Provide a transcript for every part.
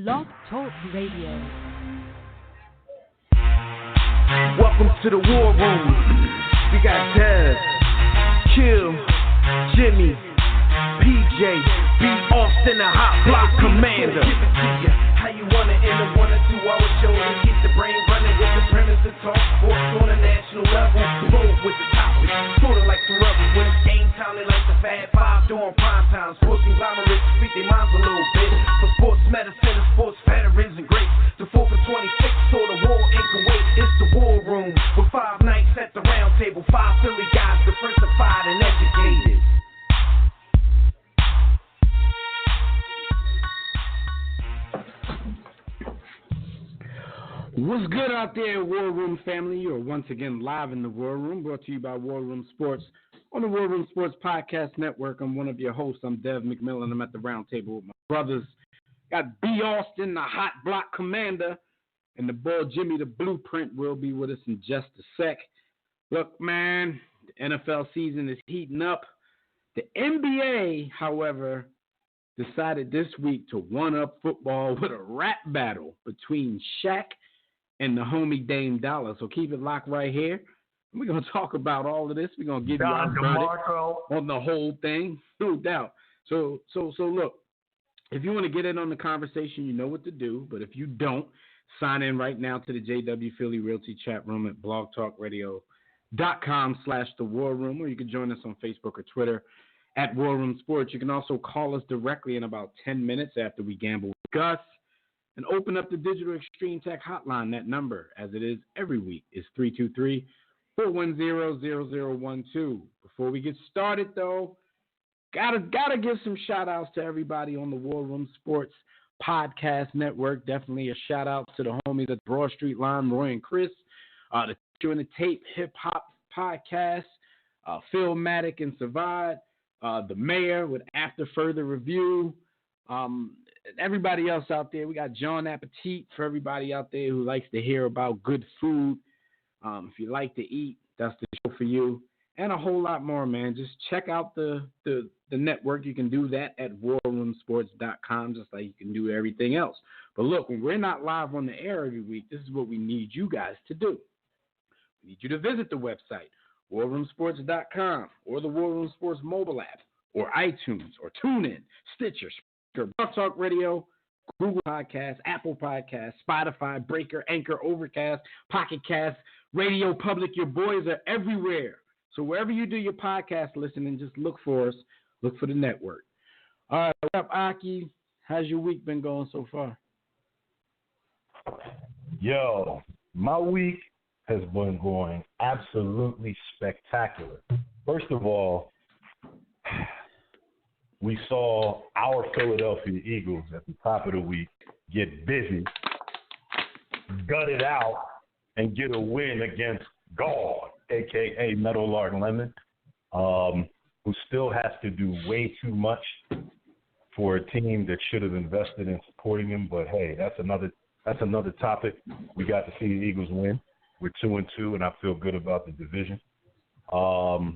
Blog Talk Radio. Welcome to the War Room. We got Dev, Kill, Jimmy, PJ, B. Austin, the Hot Block Commander. Give it to you how you want it in a 1 or 2 hour show to keep the brain running with the premise to talk sports on a national level. Roll with the topic, sorta like the rebels. When it's game time, they like the Fab Five during prime time. Sports conglomerates speak their minds a little bit. For sports medicine and sports veterans and greats. The 4 for 26, so the war ain't Kuwait. It's the War Room with 5 nights at the round table. 5 Philly guys diversified and educated. What's good out there, War Room family? You are once again live in the War Room, brought to you by War Room Sports on the War Room Sports Podcast Network. I'm one of your hosts. I'm Dev McMillan. I'm at the round table with my brothers. Got B. Austin, the Hot Block Commander, and the boy Jimmy, the Blueprint, will be with us in just a sec. Look, man, the NFL season is heating up. The NBA, however, decided this week to one-up football with a rap battle between Shaq and the homie Dame Dollar. So keep it locked right here. We're going to talk about all of this. We're going to give you our verdict on the whole thing, no doubt. So look, if you want to get in on the conversation, you know what to do. But if you don't, sign in right now to the JW Philly Realty chat room at blogtalkradio.com/The War Room, or you can join us on Facebook or Twitter at War Room Sports. You can also call us directly in about 10 minutes after we gamble with Gus and open up the Digital Extreme Tech hotline. That number, as it is every week, is 323-410-0012. Before we get started, though, gotta give some shout-outs to everybody on the War Room Sports Podcast Network. Definitely a shout-out to the homies at Broad Street Line, Roy and Chris, the Teacher and the Tape Hip-Hop Podcast, Phil Maddock and Savad, the Mayor with After Further Review, everybody else out there. We got John Appetit for everybody out there who likes to hear about good food. If you like to eat, that's the show for you. And a whole lot more, man. Just check out the network. You can do that at warroomsports.com, just like you can do everything else. But look, when we're not live on the air every week, this is what we need you guys to do. We need you to visit the website, warroomsports.com, or the War Room Sports mobile app, or iTunes, or TuneIn, Stitcher, Blog Talk Radio, Google Podcasts, Apple Podcasts, Spotify, Breaker, Anchor, Overcast, Pocket Cast, Radio Public. Your boys are everywhere. So wherever you do your podcast listening, just look for us. Look for the network. All right, what up, Aki? How's your week been going so far? Yo, my week has been going absolutely spectacular. First of all, we saw our Philadelphia Eagles at the top of the week get busy, gut it out, and get a win against God, a.k.a. Meadowlark Lemon, who still has to do way too much for a team that should have invested in supporting him. But, hey, that's another topic. We got to see the Eagles win. We're 2-2, and I feel good about the division. A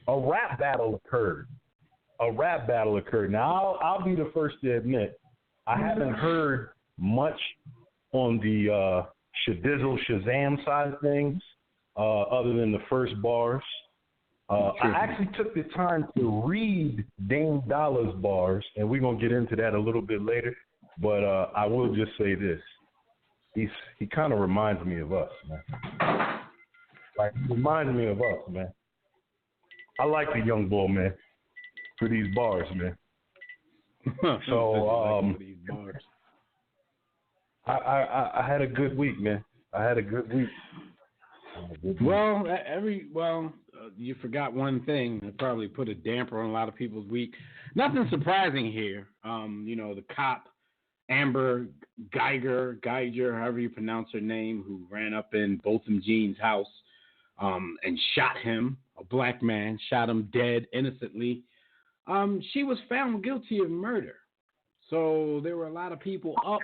rap battle occurred. Now, I'll be the first to admit, I haven't heard much on the Shadizzle Shazam side of things, other than the first bars. I actually took the time to read Dame Dollar's bars, and we're going to get into that a little bit later. But I will just say this. He kind of reminds me of us, man. He reminds me of us, man. I like the young boy, man, for these bars, man. So I had a good week, man. Well, you forgot one thing that probably put a damper on a lot of people's week. Nothing surprising here. The cop, Amber Geiger, however you pronounce her name, who ran up in Botham Jean's house and shot him, a black man, shot him dead innocently. She was found guilty of murder. So there were a lot of people up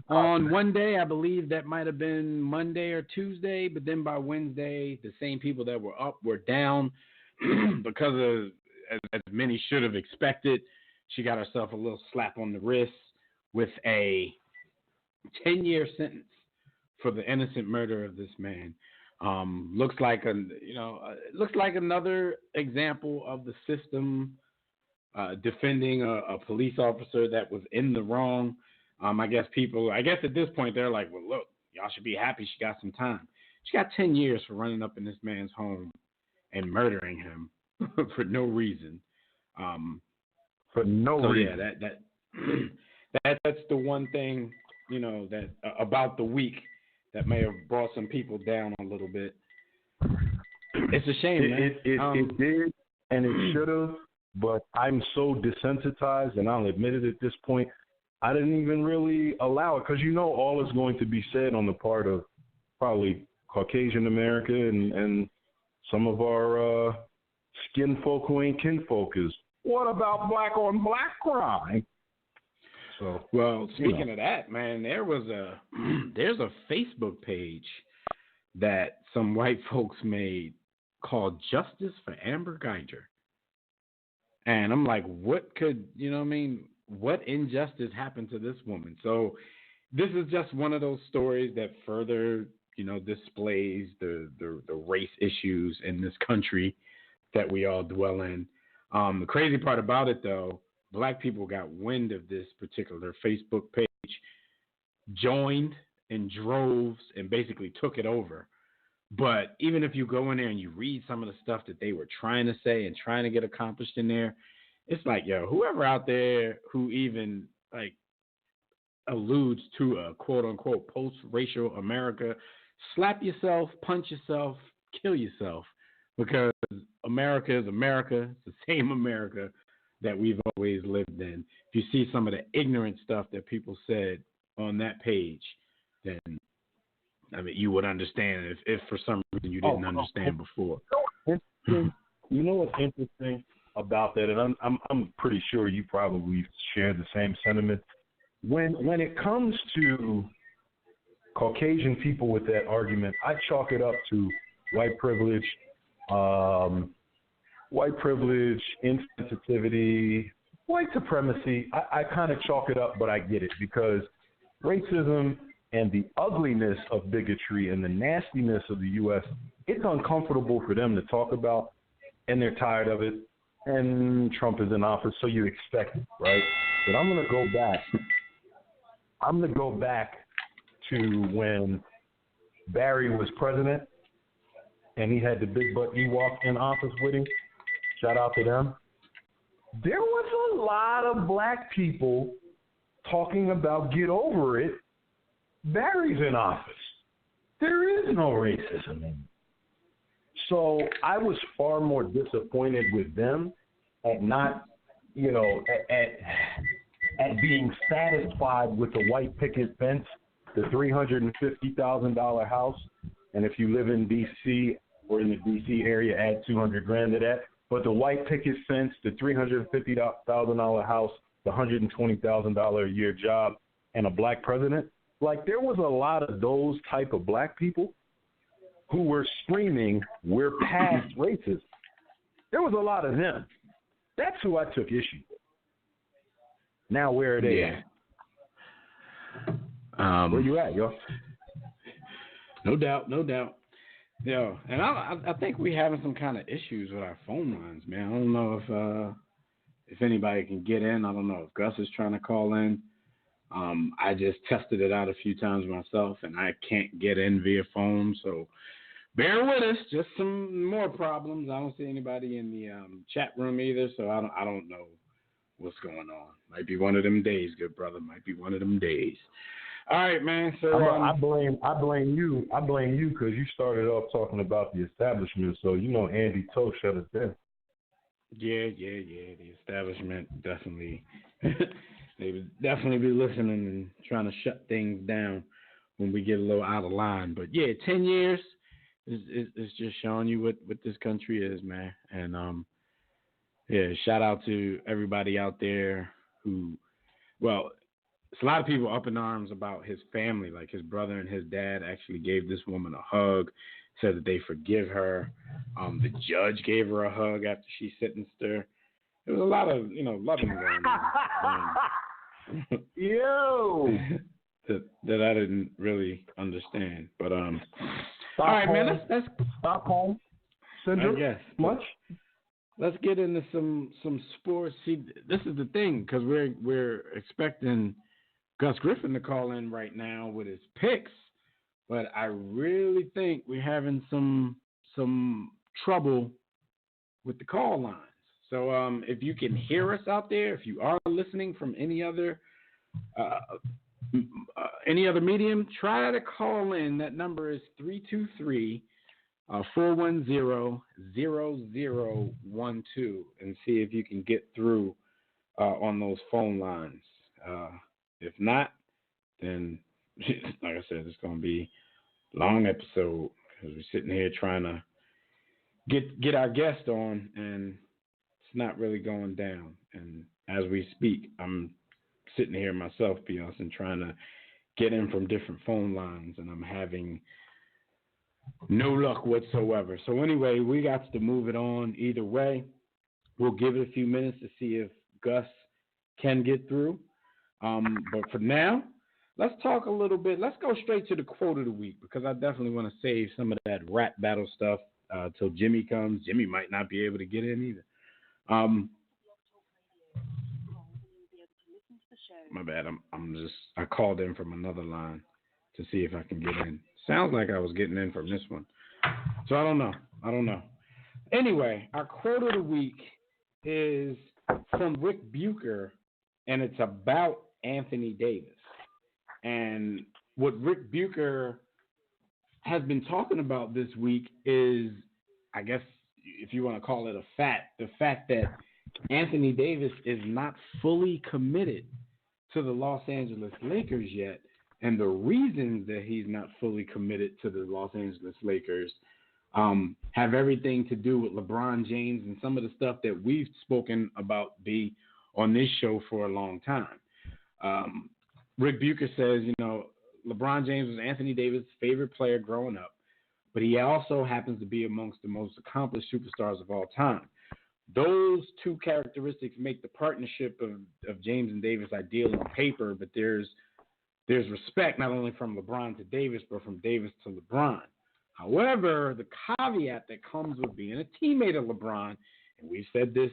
on one day. I believe that might have been Monday or Tuesday, but then by Wednesday, the same people that were up were down because of, as many should have expected, she got herself a little slap on the wrist with a 10-year sentence for the innocent murder of this man. Looks like another example of the system defending a police officer that was in the wrong. I guess at this point they're like, well, look, y'all should be happy she got some time. She got 10 years for running up in this man's home and murdering him for no reason. For no reason. Yeah, that's the one thing, that about the week that may have brought some people down a little bit. It's a shame, man. It did, and it should have, but I'm so desensitized, and I'll admit it at this point, I didn't even really allow it, because all is going to be said on the part of probably Caucasian America and some of our skin folk who ain't kinfolk is, what about black on black crime? So, well, speaking of that, man, there's a Facebook page that some white folks made called Justice for Amber Guyger. And I'm like, what injustice happened to this woman? So this is just one of those stories that further, displays the race issues in this country that we all dwell in. The crazy part about it, though, black people got wind of this particular Facebook page, joined in droves, and basically took it over. But even if you go in there and you read some of the stuff that they were trying to say and trying to get accomplished in there, it's like, whoever out there who even alludes to a quote unquote post-racial America, slap yourself, punch yourself, kill yourself, because America is America. It's the same America that we've always lived in. If you see some of the ignorant stuff that people said on that page, then you would understand if for some reason you didn't understand before. You know what's interesting about that, and I'm pretty sure you probably share the same sentiment. When it comes to Caucasian people with that argument, I chalk it up to white privilege, insensitivity, white supremacy. I kind of chalk it up, but I get it, because racism and the ugliness of bigotry and the nastiness of the U.S., it's uncomfortable for them to talk about, and they're tired of it, and Trump is in office, so you expect it, right? But I'm going to go back to when Barry was president, and he had the big butt Ewok in office with him. Shout out to them. There was a lot of black people talking about get over it. Barry's in office. There is no racism in it. So I was far more disappointed with them at not, at being satisfied with the white picket fence, the $350,000 house, and if you live in D.C. or in the D.C. area, add $200,000 to that. But the white picket fence, the $350,000 house, the $120,000 a year job, and a black president, there was a lot of those type of black people who were screaming, we're past racism. There was a lot of them. That's who I took issue with. Now, where are they at? Where you at, yo? No doubt. Yo, and I think we're having some kind of issues with our phone lines, man. I don't know if anybody can get in. I don't know if Gus is trying to call in. I just tested it out a few times myself, and I can't get in via phone, so bear with us. Just some more problems. I don't see anybody in the chat room either, so I don't know what's going on. Might be one of them days, good brother. Might be one of them days. All right, man. So I blame you. I blame you because you started off talking about the establishment. So Andy Toe shut us down. Yeah. The establishment definitely. They would definitely be listening and trying to shut things down when we get a little out of line. But yeah, 10 years is just showing you what this country is, man. And shout out to everybody out there who, it's a lot of people up in arms about his family. Like his brother and his dad actually gave this woman a hug, said that they forgive her. The judge gave her a hug after she sentenced her. There was a lot of, loving going on. Yo. that I didn't really understand. But all Stockholm, right, man. Let's Stockholm syndrome. I guess Much. Let's get into some sports. See, this is the thing because we're expecting Gus Griffin to call in right now with his picks, but I really think we're having some trouble with the call lines. So if you can hear us out there, if you are listening from any other medium, try to call in. That number is 323-410-0012 and see if you can get through on those phone lines. If not, then like I said, it's going to be a long episode because we're sitting here trying to get our guest on, and it's not really going down. And as we speak, I'm sitting here myself, and trying to get in from different phone lines, and I'm having no luck whatsoever. So anyway, we got to move it on either way. We'll give it a few minutes to see if Gus can get through. But for now, let's talk a little bit. Let's go straight to the quote of the week because I definitely want to save some of that rap battle stuff till Jimmy comes. Jimmy might not be able to get in either. My bad. I called in from another line to see if I can get in. Sounds like I was getting in from this one. So I don't know. Anyway, our quote of the week is from Rick Bucher, and it's about Anthony Davis. And what Rick Bucher has been talking about this week is, I guess, if you want to call it the fact that Anthony Davis is not fully committed to the Los Angeles Lakers yet. And the reasons that he's not fully committed to the Los Angeles Lakers have everything to do with LeBron James and some of the stuff that we've spoken about on this show for a long time. Rick Bucher says, LeBron James was Anthony Davis' favorite player growing up, but he also happens to be amongst the most accomplished superstars of all time. Those two characteristics make the partnership of James and Davis ideal on paper, but there's respect not only from LeBron to Davis, but from Davis to LeBron. However, the caveat that comes with being a teammate of LeBron, and we've said this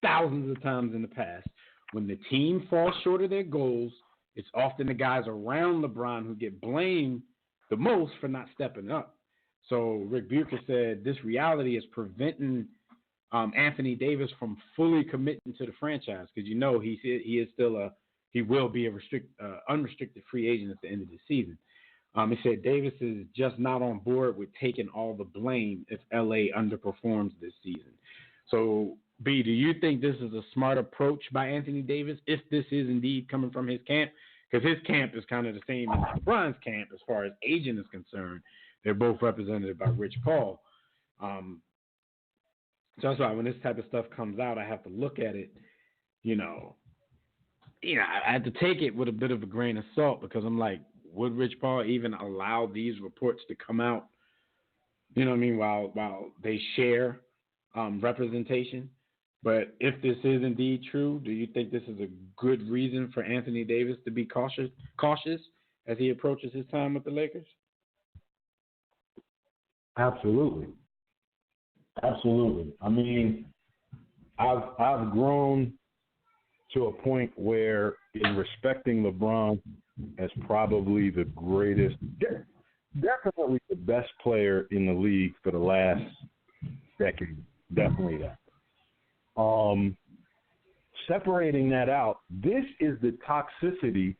thousands of times in the past, when the team falls short of their goals, it's often the guys around LeBron who get blamed the most for not stepping up. So Rick Bucher said this reality is preventing Anthony Davis from fully committing to the franchise because he will be a unrestricted free agent at the end of the season. He said Davis is just not on board with taking all the blame if LA underperforms this season. So, B, do you think this is a smart approach by Anthony Davis if this is indeed coming from his camp? Because his camp is kind of the same as LeBron's camp as far as agent is concerned. They're both represented by Rich Paul. So that's why when this type of stuff comes out, I have to look at it, I had to take it with a bit of a grain of salt because I'm like, would Rich Paul even allow these reports to come out, while they share representation? But if this is indeed true, do you think this is a good reason for Anthony Davis to be cautious as he approaches his time with the Lakers? Absolutely. I mean, I've grown to a point where in respecting LeBron as probably the greatest, definitely the best player in the league for the last decade. Definitely that. Separating that out, this is the toxicity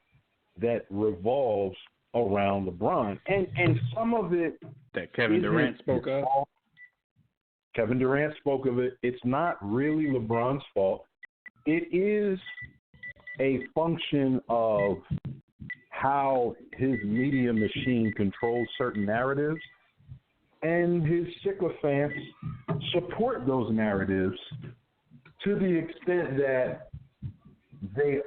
that revolves around LeBron. And some of it that Kevin Durant spoke of. Kevin Durant spoke of it. It's not really LeBron's fault. It is a function of how his media machine controls certain narratives, and his sycophants support those narratives to the extent that they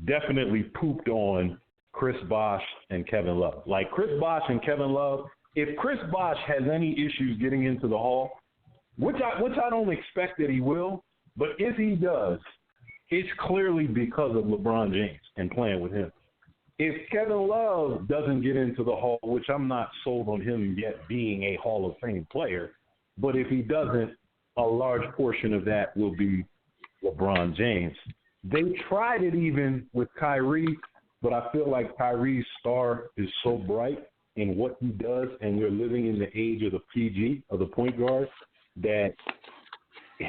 definitely pooped on Chris Bosh and Kevin Love. Like Chris Bosh and Kevin Love, if Chris Bosh has any issues getting into the hall, which I don't expect that he will, but if he does, it's clearly because of LeBron James and playing with him. If Kevin Love doesn't get into the Hall, which I'm not sold on him yet being a Hall of Fame player, but if he doesn't, a large portion of that will be LeBron James. They tried it even with Kyrie, but I feel like Kyrie's star is so bright in what he does, and we're living in the age of the PG, of the point guard, that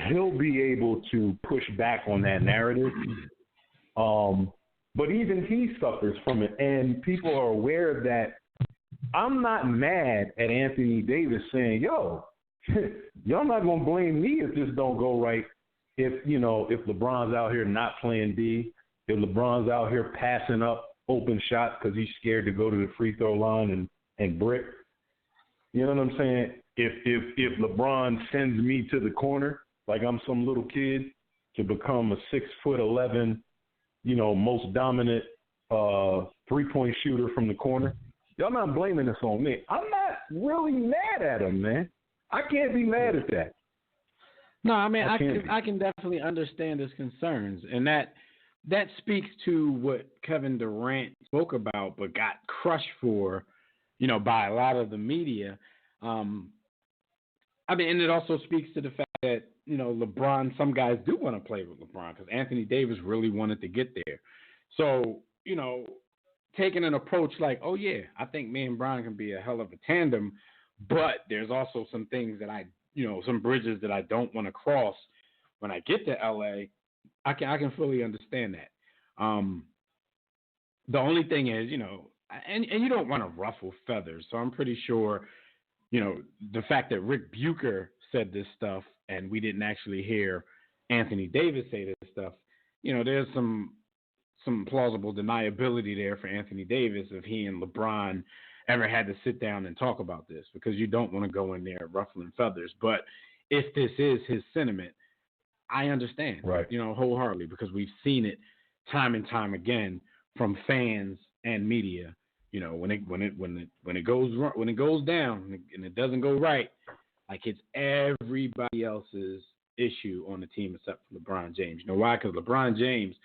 he'll be able to push back on that narrative. But even he suffers from it, and people are aware that I'm not mad at Anthony Davis saying, yo, y'all not going to blame me if this don't go right. If LeBron's out here not playing D, if LeBron's out here passing up open shots because he's scared to go to the free throw line and brick. You know what I'm saying? If LeBron sends me to the corner like I'm some little kid to become a 6'11", most dominant 3-point shooter from the corner, y'all not blaming this on me. I'm not really mad at him, man. I can't be mad at that. No, I mean I can definitely understand his concerns, and that speaks to what Kevin Durant spoke about, but got crushed for, by a lot of the media. And it also speaks to the fact that LeBron, some guys do want to play with LeBron because Anthony Davis really wanted to get there. So taking an approach like, oh yeah, I think me and Bron can be a hell of a tandem, but there's also some things that some bridges that I don't want to cross when I get to LA. I can fully understand that. The only thing is, and you don't want to ruffle feathers. So I'm pretty sure, the fact that Rick Bucher said this stuff and we didn't actually hear Anthony Davis say this stuff, there's some plausible deniability there for Anthony Davis if he and LeBron ever had to sit down and talk about this, because you don't want to go in there ruffling feathers. But if this is his sentiment, I understand, right? Wholeheartedly, because we've seen it time and time again from fans and media. When it goes down and it doesn't go right, like it's everybody else's issue on the team except for LeBron James. You know why? Because LeBron James,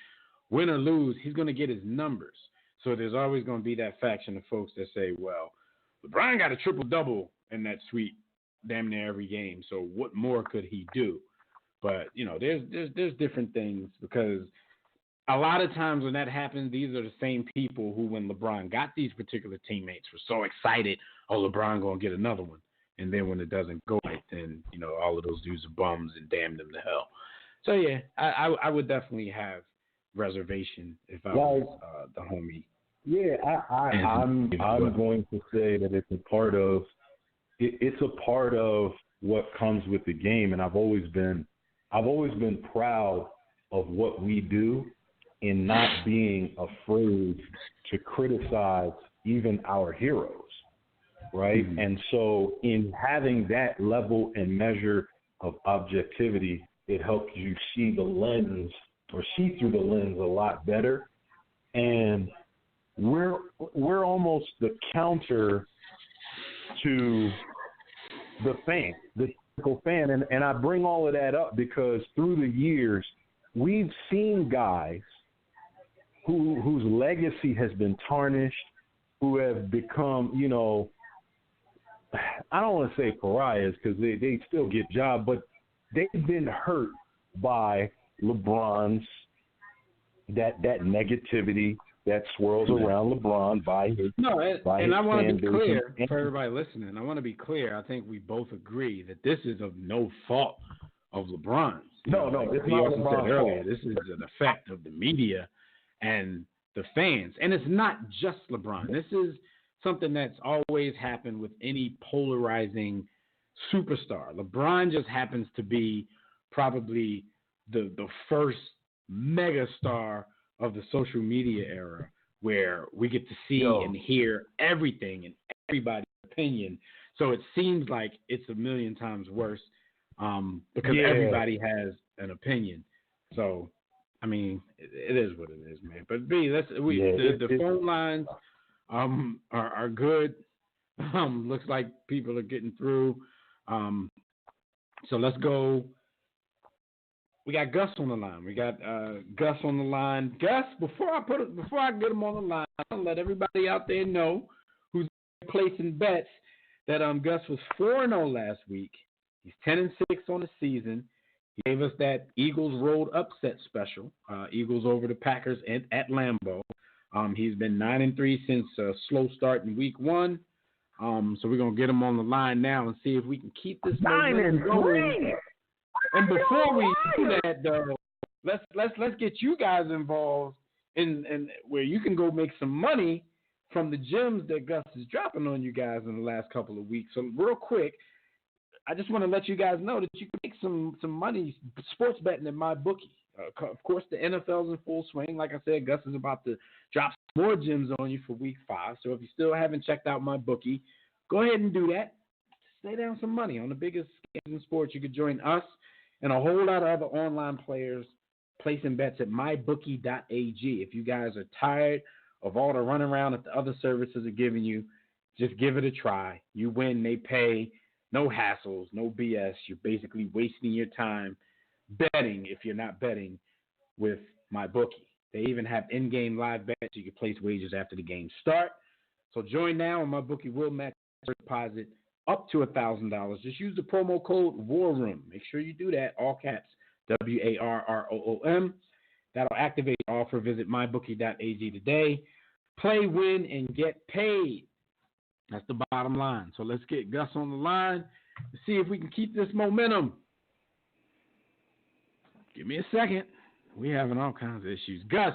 win or lose, he's going to get his numbers. So there's always going to be that faction of folks that say, well, LeBron got a triple-double in that suite damn near every game, so what more could he do? But, there's different things, because a lot of times when that happens, these are the same people who, when LeBron got these particular teammates, were so excited, oh, LeBron going to get another one. And then when it doesn't go right, then, all of those dudes are bums and damn them to hell. So, yeah, I would definitely have reservation if I was the homie. Yeah, I'm going to say that it's a part of what comes with the game, and I've always been proud of what we do in not being afraid to criticize even our heroes, right? Mm-hmm. And so in having that level and measure of objectivity, it helps you see the lens or see through the lens a lot better. And we're almost the counter to the fan, the typical fan. And I bring all of that up because through the years, we've seen guys whose legacy has been tarnished, who have become, I don't want to say pariahs because they still get jobs, but they've been hurt by LeBron's, that negativity that swirls around LeBron by his and I want to be clear for everybody listening. I want to be clear. I think we both agree that this is of no fault of LeBron's. No, it's not LeBron's fault. Earlier, this is an effect of the media and the fans. And it's not just LeBron. This is something that's always happened with any polarizing superstar. LeBron just happens to be probably the first mega star of the social media era, where we get to see and hear everything and everybody's opinion. So it seems like it's a million times worse because everybody has an opinion. So, I mean, it is what it is, man. But the phone lines are good. Looks like people are getting through. So let's go we got Gus on the line. We got Gus on the line. Gus, before I get him on the line, I'll let everybody out there know who's placing bets that Gus was 4-0 last week. He's 10-6 on the season. He gave us that Eagles road upset special. Eagles over the Packers at Lambeau. He's been 9-3 since a slow start in week 1. So we're gonna get him on the line now and see if we can keep this momentum going. And before we do that, though, let's get you guys involved in where you can go make some money from the gems that Gus is dropping on you guys in the last couple of weeks. So real quick, I just want to let you guys know that you can make some money sports betting at MyBookie. Of course, the NFL's in full swing. Like I said, Gus is about to drop some more gems on you for week 5. So if you still haven't checked out MyBookie, go ahead and do that. Lay down some money on the biggest games in sports. You could join us and a whole lot of other online players placing bets at mybookie.ag. If you guys are tired of all the runaround that the other services are giving you, just give it a try. You win, they pay. No hassles, no BS. You're basically wasting your time betting if you're not betting with MyBookie. They even have in-game live bets. You can place wagers after the game start. So join now, and MyBookie will match your deposit up to $1,000. Just use the promo code WARROOM. Make sure you do that, all caps, WARROOM. That'll activate the offer. Visit mybookie.ag today. Play, win, and get paid. That's the bottom line. So let's get Gus on the line to see if we can keep this momentum. Give me a second. We're having all kinds of issues. Gus,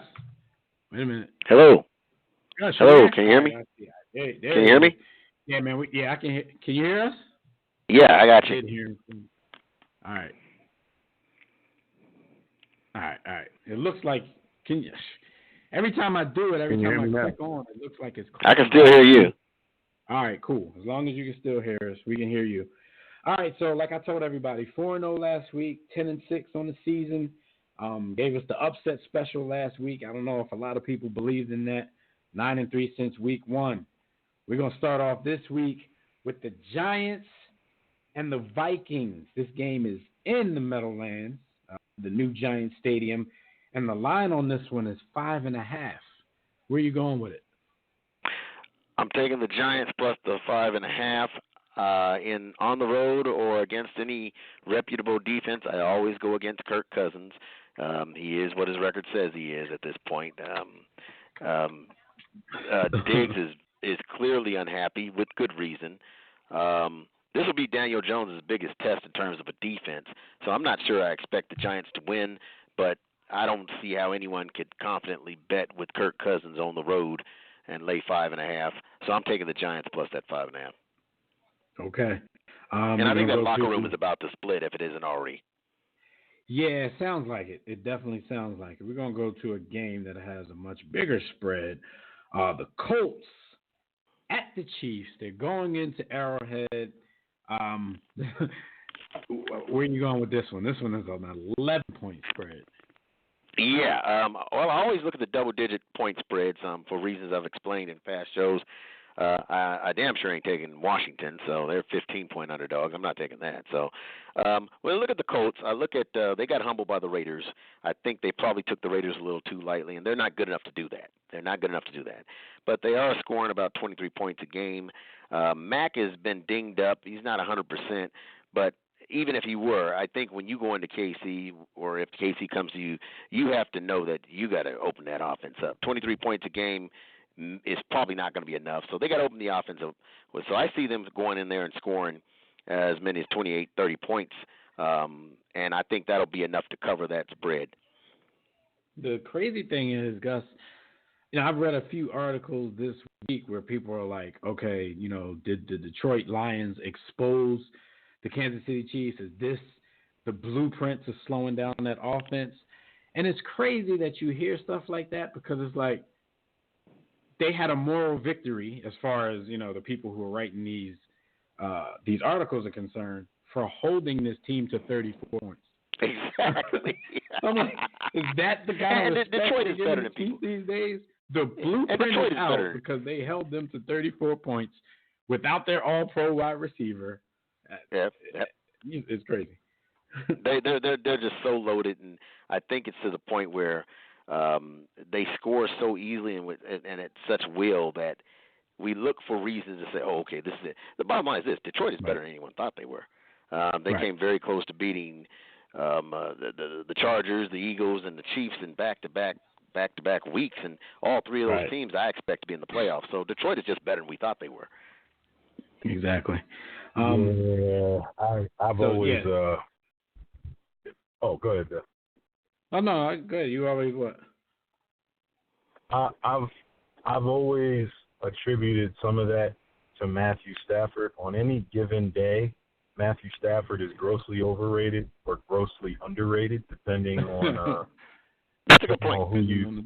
wait a minute. Hello. Gus, hello. Can you hear me? There can you hear me? Yeah, man. I can hear. Can you hear us? Yeah, I got you. All right. All right. It looks like every time I do it, every time I click on, it looks like it's close. I can still hear you. All right, cool. As long as you can still hear us, we can hear you. All right, so like I told everybody, 4-0 last week, 10-6 on the season. Gave us the upset special last week. I don't know if a lot of people believed in that. 9-3 since week 1. We're going to start off this week with the Giants and the Vikings. This game is in the Meadowlands, the new Giants Stadium, and the line on this one is 5.5. Where are you going with it? I'm taking the Giants plus the 5.5 on the road or against any reputable defense. I always go against Kirk Cousins. He is what his record says he is at this point. Diggs is clearly unhappy with good reason. This will be Daniel Jones' biggest test in terms of a defense. So I'm not sure I expect the Giants to win, but I don't see how anyone could confidently bet with Kirk Cousins on the road and lay 5.5. So I'm taking the Giants plus that 5.5. Okay. And I think that locker room is about to split if it isn't already. Yeah, it sounds like it. It definitely sounds like it. We're going to go to a game that has a much bigger spread. The Colts at the Chiefs. They're going into Arrowhead. Where are you going with this one? This one is an 11-point spread. Yeah. Well, I always look at the double-digit point spreads for reasons I've explained in past shows. I damn sure ain't taking Washington, so they're 15-point underdogs. I'm not taking that. So when I look at the Colts, I look at they got humbled by the Raiders. I think they probably took the Raiders a little too lightly, and they're not good enough to do that. But they are scoring about 23 points a game. Mack has been dinged up. He's not 100%, but even if he were, I think when you go into KC or if KC comes to you, you have to know that you got to open that offense up. 23 points a game is probably not going to be enough. So they got to open the offense up. So I see them going in there and scoring as many as 28, 30 points, and I think that'll be enough to cover that spread. The crazy thing is, Gus, I've read a few articles this week where people are like, okay, did the Detroit Lions expose the Kansas City Chiefs? Is this the blueprint to slowing down that offense? And it's crazy that you hear stuff like that because it's like they had a moral victory as far as, the people who are writing these articles are concerned for holding this team to 34 points. Exactly. I'm like, is that the kind of respect Detroit is better than people these days? The blueprint is out because they held them to 34 points without their all-pro wide receiver. Yep. It's crazy. They're just so loaded, and I think it's to the point where they score so easily and at such will that we look for reasons to say, oh, okay, this is it. The bottom line is this: Detroit is better than anyone thought they were. They came very close to beating the Chargers, the Eagles, and the Chiefs in back-to-back weeks, and all three of those teams I expect to be in the playoffs. So Detroit is just better than we thought they were. Exactly. I've always. Oh, go ahead, Bill. Oh no, go ahead. You always what? I've always attributed some of that to Matthew Stafford. On any given day, Matthew Stafford is grossly overrated or grossly underrated, depending on that's a good point. Who you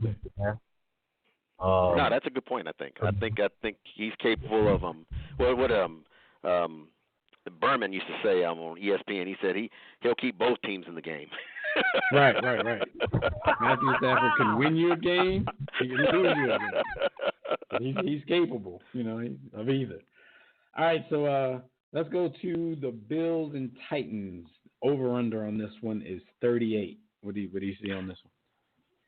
no, that's a good point. I think he's capable of what Berman used to say on ESPN. He said he'll keep both teams in the game. Right. Matthew Stafford can win you a game. He can lose you a game. He's capable, of either. All right, so let's go to the Bills and Titans. Over/under on this one is 38. What do you see on this one?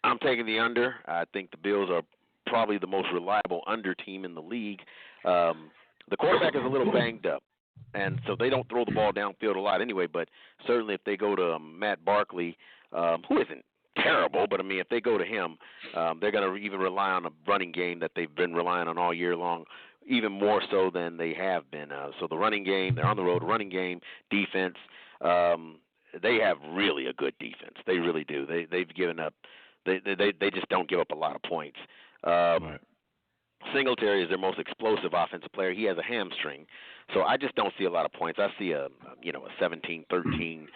I'm taking the under. I think the Bills are probably the most reliable under team in the league. The quarterback is a little banged up, and so they don't throw the ball downfield a lot anyway, but certainly if they go to Matt Barkley, who isn't terrible, but, if they go to him, they're going to even rely on a running game that they've been relying on all year long, even more so than they have been. So the running game, they're on the road, running game, defense, they have really a good defense. They really do. They've given up. They just don't give up a lot of points. Singletary is their most explosive offensive player. He has a hamstring, so I just don't see a lot of points. I see a 17-13,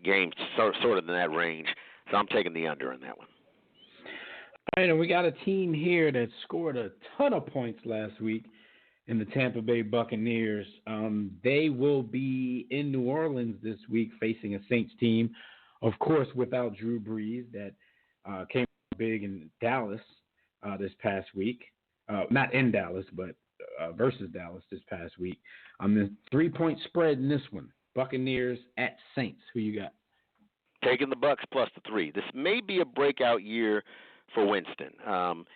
game sort of in that range. So I'm taking the under in that one. All right, and we got a team here that scored a ton of points last week in the Tampa Bay Buccaneers. They will be in New Orleans this week facing a Saints team, of course, without Drew Brees, that came big in Dallas this past week. Not in Dallas, but versus Dallas this past week. The 3-point spread in this one, Buccaneers at Saints. Who you got? Taking the Bucs plus the 3. This may be a breakout year for Winston.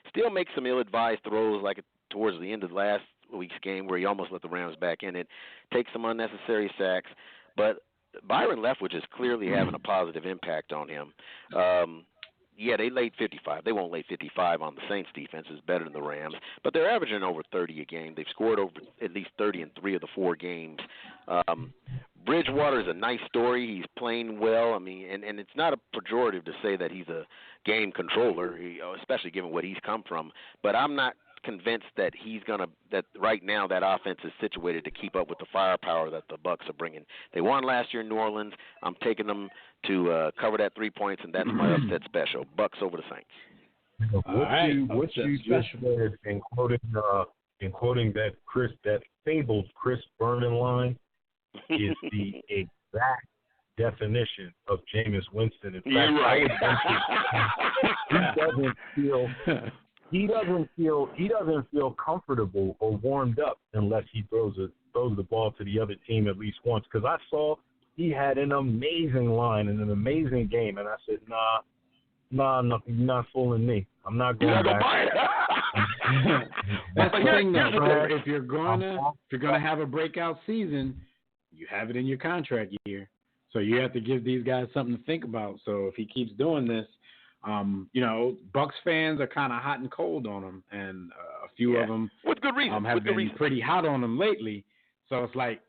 Still makes some ill-advised throws like towards the end of last week's game where he almost let the Rams back in it. Takes some unnecessary sacks. But Byron Leftwich is clearly having a positive impact on him. They laid 55. They won't lay 55 on the Saints defense. It's better than the Rams. But they're averaging over 30 a game. They've scored over at least 30 in 3 of the 4 games. Bridgewater is a nice story. He's playing well. And it's not a pejorative to say that he's a game controller, especially given what he's come from. But I'm not convinced that that right now that offense is situated to keep up with the firepower that the Bucs are bringing. They won last year in New Orleans. I'm taking them to cover that 3 points, and that's my upset special. Bucs over the Saints. What you just said in quoting that fabled Chris Berman line is the exact definition of Jameis Winston. In fact, he doesn't feel comfortable or warmed up unless he throws the ball to the other team at least once. Because I saw he had an amazing line and an amazing game, and I said, nah, you're not fooling me. I'm not going back. That's the thing, though. If you're gonna have a breakout season, you have it in your contract year, so you have to give these guys something to think about. So if he keeps doing this. Bucs fans are kind of hot and cold on him, and a few of them with good reason. Have been pretty hot on him lately. So it's like,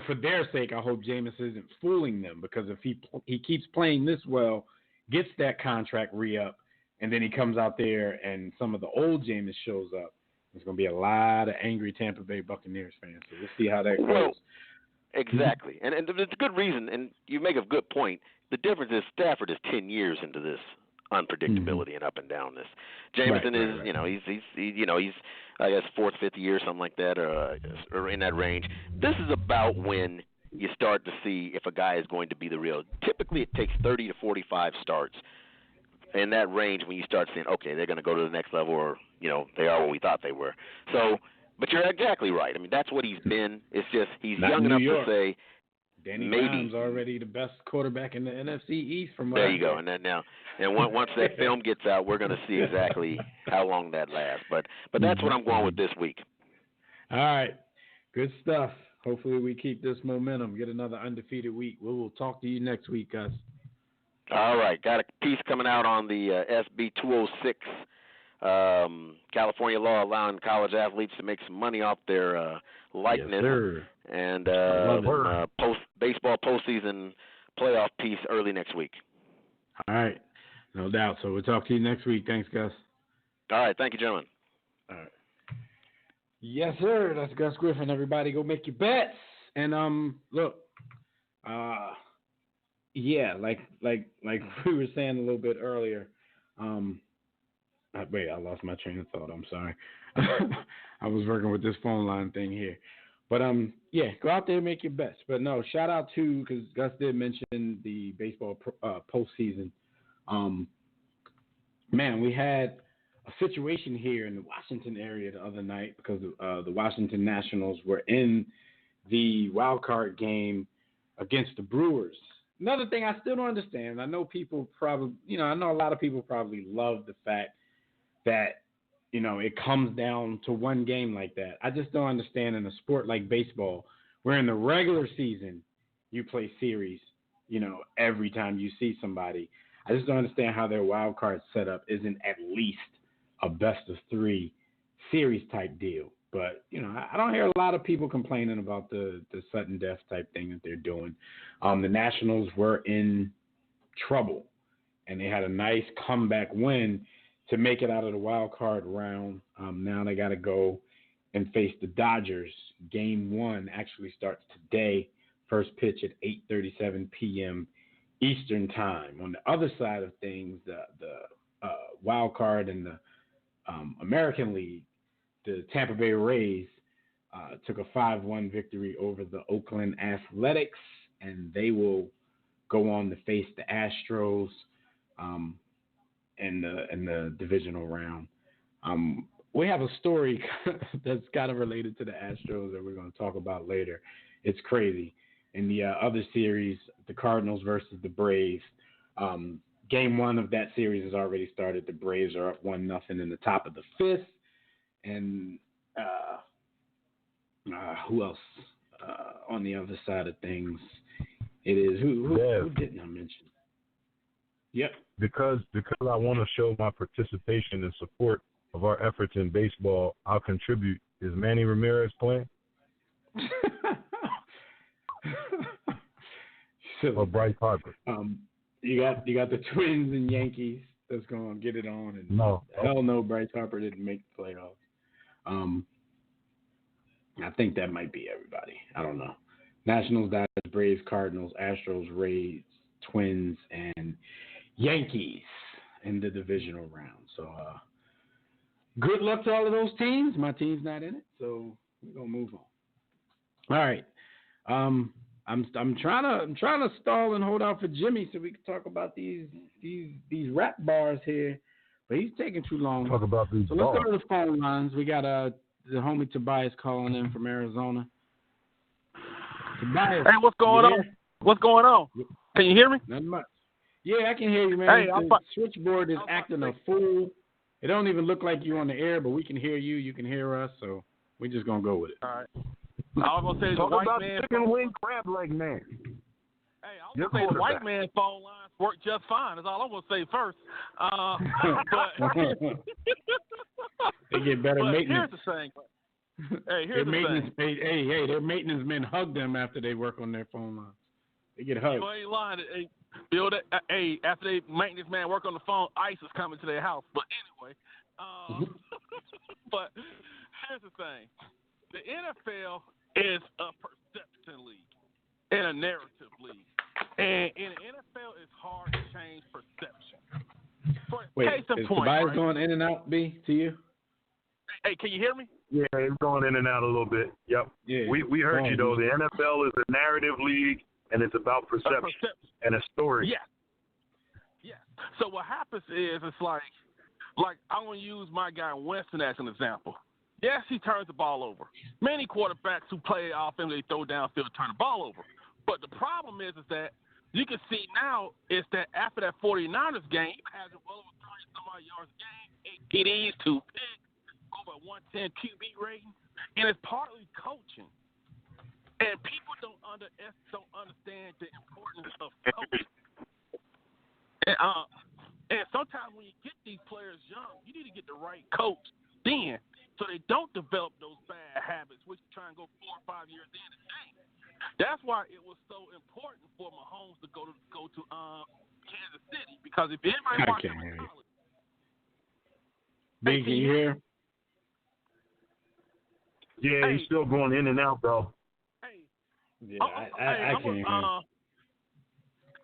for their sake, I hope Jameis isn't fooling them, because if he keeps playing this well, gets that contract re-up, and then he comes out there and some of the old Jameis shows up, there's going to be a lot of angry Tampa Bay Buccaneers fans. So we'll see how that goes. Exactly, and it's a good reason, and you make a good point. The difference is Stafford is 10 years into this unpredictability and up and downness. Jameson is, he's I guess 4th, 5th year, something like that, or in that range. This is about when you start to see if a guy is going to be the real. Typically, it takes 30 to 45 starts in that range when you start saying, okay, they're going to go to the next level, or they are what we thought they were. So, but you're exactly right. I mean, that's what he's been. It's just he's Not young New enough York. to say. Danny maybe. Dimes already the best quarterback in the NFC East from what There I you go. heard. And once that film gets out, we're going to see exactly how long that lasts. But that's what I'm going with this week. All right. Good stuff. Hopefully we keep this momentum, get another undefeated week. We will talk to you next week, Gus. All right. Got a piece coming out on the SB 206, California law allowing college athletes to make some money off their likeness. Yes, sir. And baseball postseason playoff piece early next week. All right. No doubt. So we'll talk to you next week. Thanks, Gus. All right. Thank you, gentlemen. All right. Yes, sir. That's Gus Griffin. Everybody go make your bets. And look, yeah, like we were saying a little bit earlier. Wait, I lost my train of thought. I'm sorry. I was working with this phone line thing here. But yeah, go out there and make your bets. But no, shout out to, because Gus did mention the baseball postseason. Man, we had a situation here in the Washington area the other night because the Washington Nationals were in the wild card game against the Brewers. Another thing I still don't understand. I know people probably, I know a lot of people probably love the fact that, it comes down to one game like that. I just don't understand in a sport like baseball, where in the regular season you play series, every time you see somebody. I just don't understand how their wild card setup isn't at least a best of three series type deal. But, I don't hear a lot of people complaining about the sudden death type thing that they're doing. The Nationals were in trouble, and they had a nice comeback win to make it out of the wild card round. Now they got to go and face the Dodgers. Game 1 actually starts today. First pitch at 8:37 p.m. Eastern time. On the other side of things, the wild card in the American League, the Tampa Bay Rays took a 5-1 victory over the Oakland Athletics, and they will go on to face the Astros in the divisional round. We have a story that's kind of related to the Astros that we're going to talk about later. It's crazy. In the other series, the Cardinals versus the Braves, Game 1 of that series has already started. The Braves are up 1-0 in the top of the 5th. And who else on the other side of things? It is who didn't I mention? Yep. Because I want to show my participation and support of our efforts in baseball, I'll contribute. Is Manny Ramirez playing? Or Bryce Harper? You got the Twins and Yankees that's going to get it on. And no. Hell no, Bryce Harper didn't make the playoffs. I think that might be everybody. I don't know. Nationals, Dodgers, Braves, Cardinals, Astros, Rays, Twins, and Yankees in the divisional round. So good luck to all of those teams. My team's not in it, so we're gonna move on. All right. I'm trying to stall and hold out for Jimmy so we can talk about these rap bars here, but he's taking too long. Talk about these so bars. Let's go to the phone lines. We got the homie Tobias calling in from Arizona. Tobias, hey, what's going on? What's going on? Can you hear me? Nothing much. Yeah, I can hear you, man. Hey, the switchboard is acting a fool. It don't even look like you on the air, but we can hear you. You can hear us, so we're just gonna go with it. All right. I was gonna say Talk the white about man. chicken wing crab leg man. Hey, I was gonna say the white man phone lines work just fine. That's all I'm gonna say first. But they get better maintenance. Here's the thing. Hey, here's the thing. Hey, their maintenance men hug them after they work on their phone lines. They get hugged. You ain't lying. Hey, after they maintenance man work on the phone, ICE is coming to their house. But anyway, but here's the thing: the NFL is a perception league and a narrative league, and in the NFL, it's hard to change perception. Wait, case in is point, Tobias right? going in and out, B, to you? Hey, can you hear me? Yeah, it's going in and out a little bit. Yep. Yeah. We heard you, though. The NFL is a narrative league, and it's about perception and a story. Yeah. Yeah. So what happens is it's like I'm going to use my guy Winston as an example. Yes, he turns the ball over. Many quarterbacks who play offense, they throw downfield, turn the ball over. But the problem is that you can see now is that after that 49ers game, he has well over 30-some-odd yards a game, 8 TDs, 2 picks, over 110 QB rating, and it's partly coaching. And people don't understand the importance of coaching. And sometimes when you get these players young, you need to get the right coach then, so they don't develop those bad habits, which you try and go 4 or 5 years in and change. That's why it was so important for Mahomes to go to Kansas City, because if anybody watched him in college, B, can you hear? Yeah, he's still going in and out, though. Hey, yeah, I can't hear.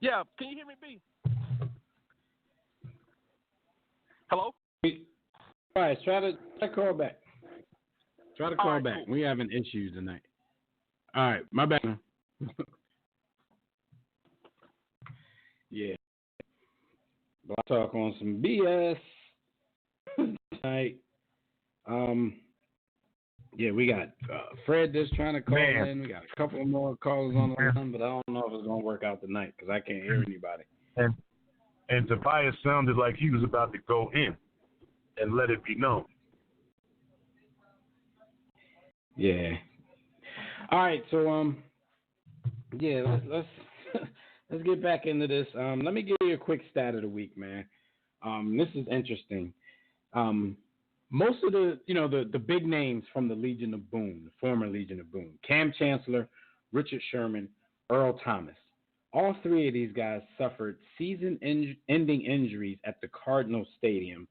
Yeah, can you hear me, B? Hello? All right, try to call back. Try to call right, back. cool. We having issues tonight. All right, my bad. Yeah. I'll talk on some BS tonight. Yeah, we got Fred just trying to call in. We got a couple more callers on the line, but I don't know if it's going to work out tonight because I can't hear anybody. And Tobias sounded like he was about to go in and let it be known. Yeah. All right, so yeah, let's let's get back into this. Let me give you a quick stat of the week, man. This is interesting. Most of the big names from the Legion of Boom, the former Legion of Boom, Cam Chancellor, Richard Sherman, Earl Thomas, all three of these guys suffered season-ending injuries at the Cardinal Stadium.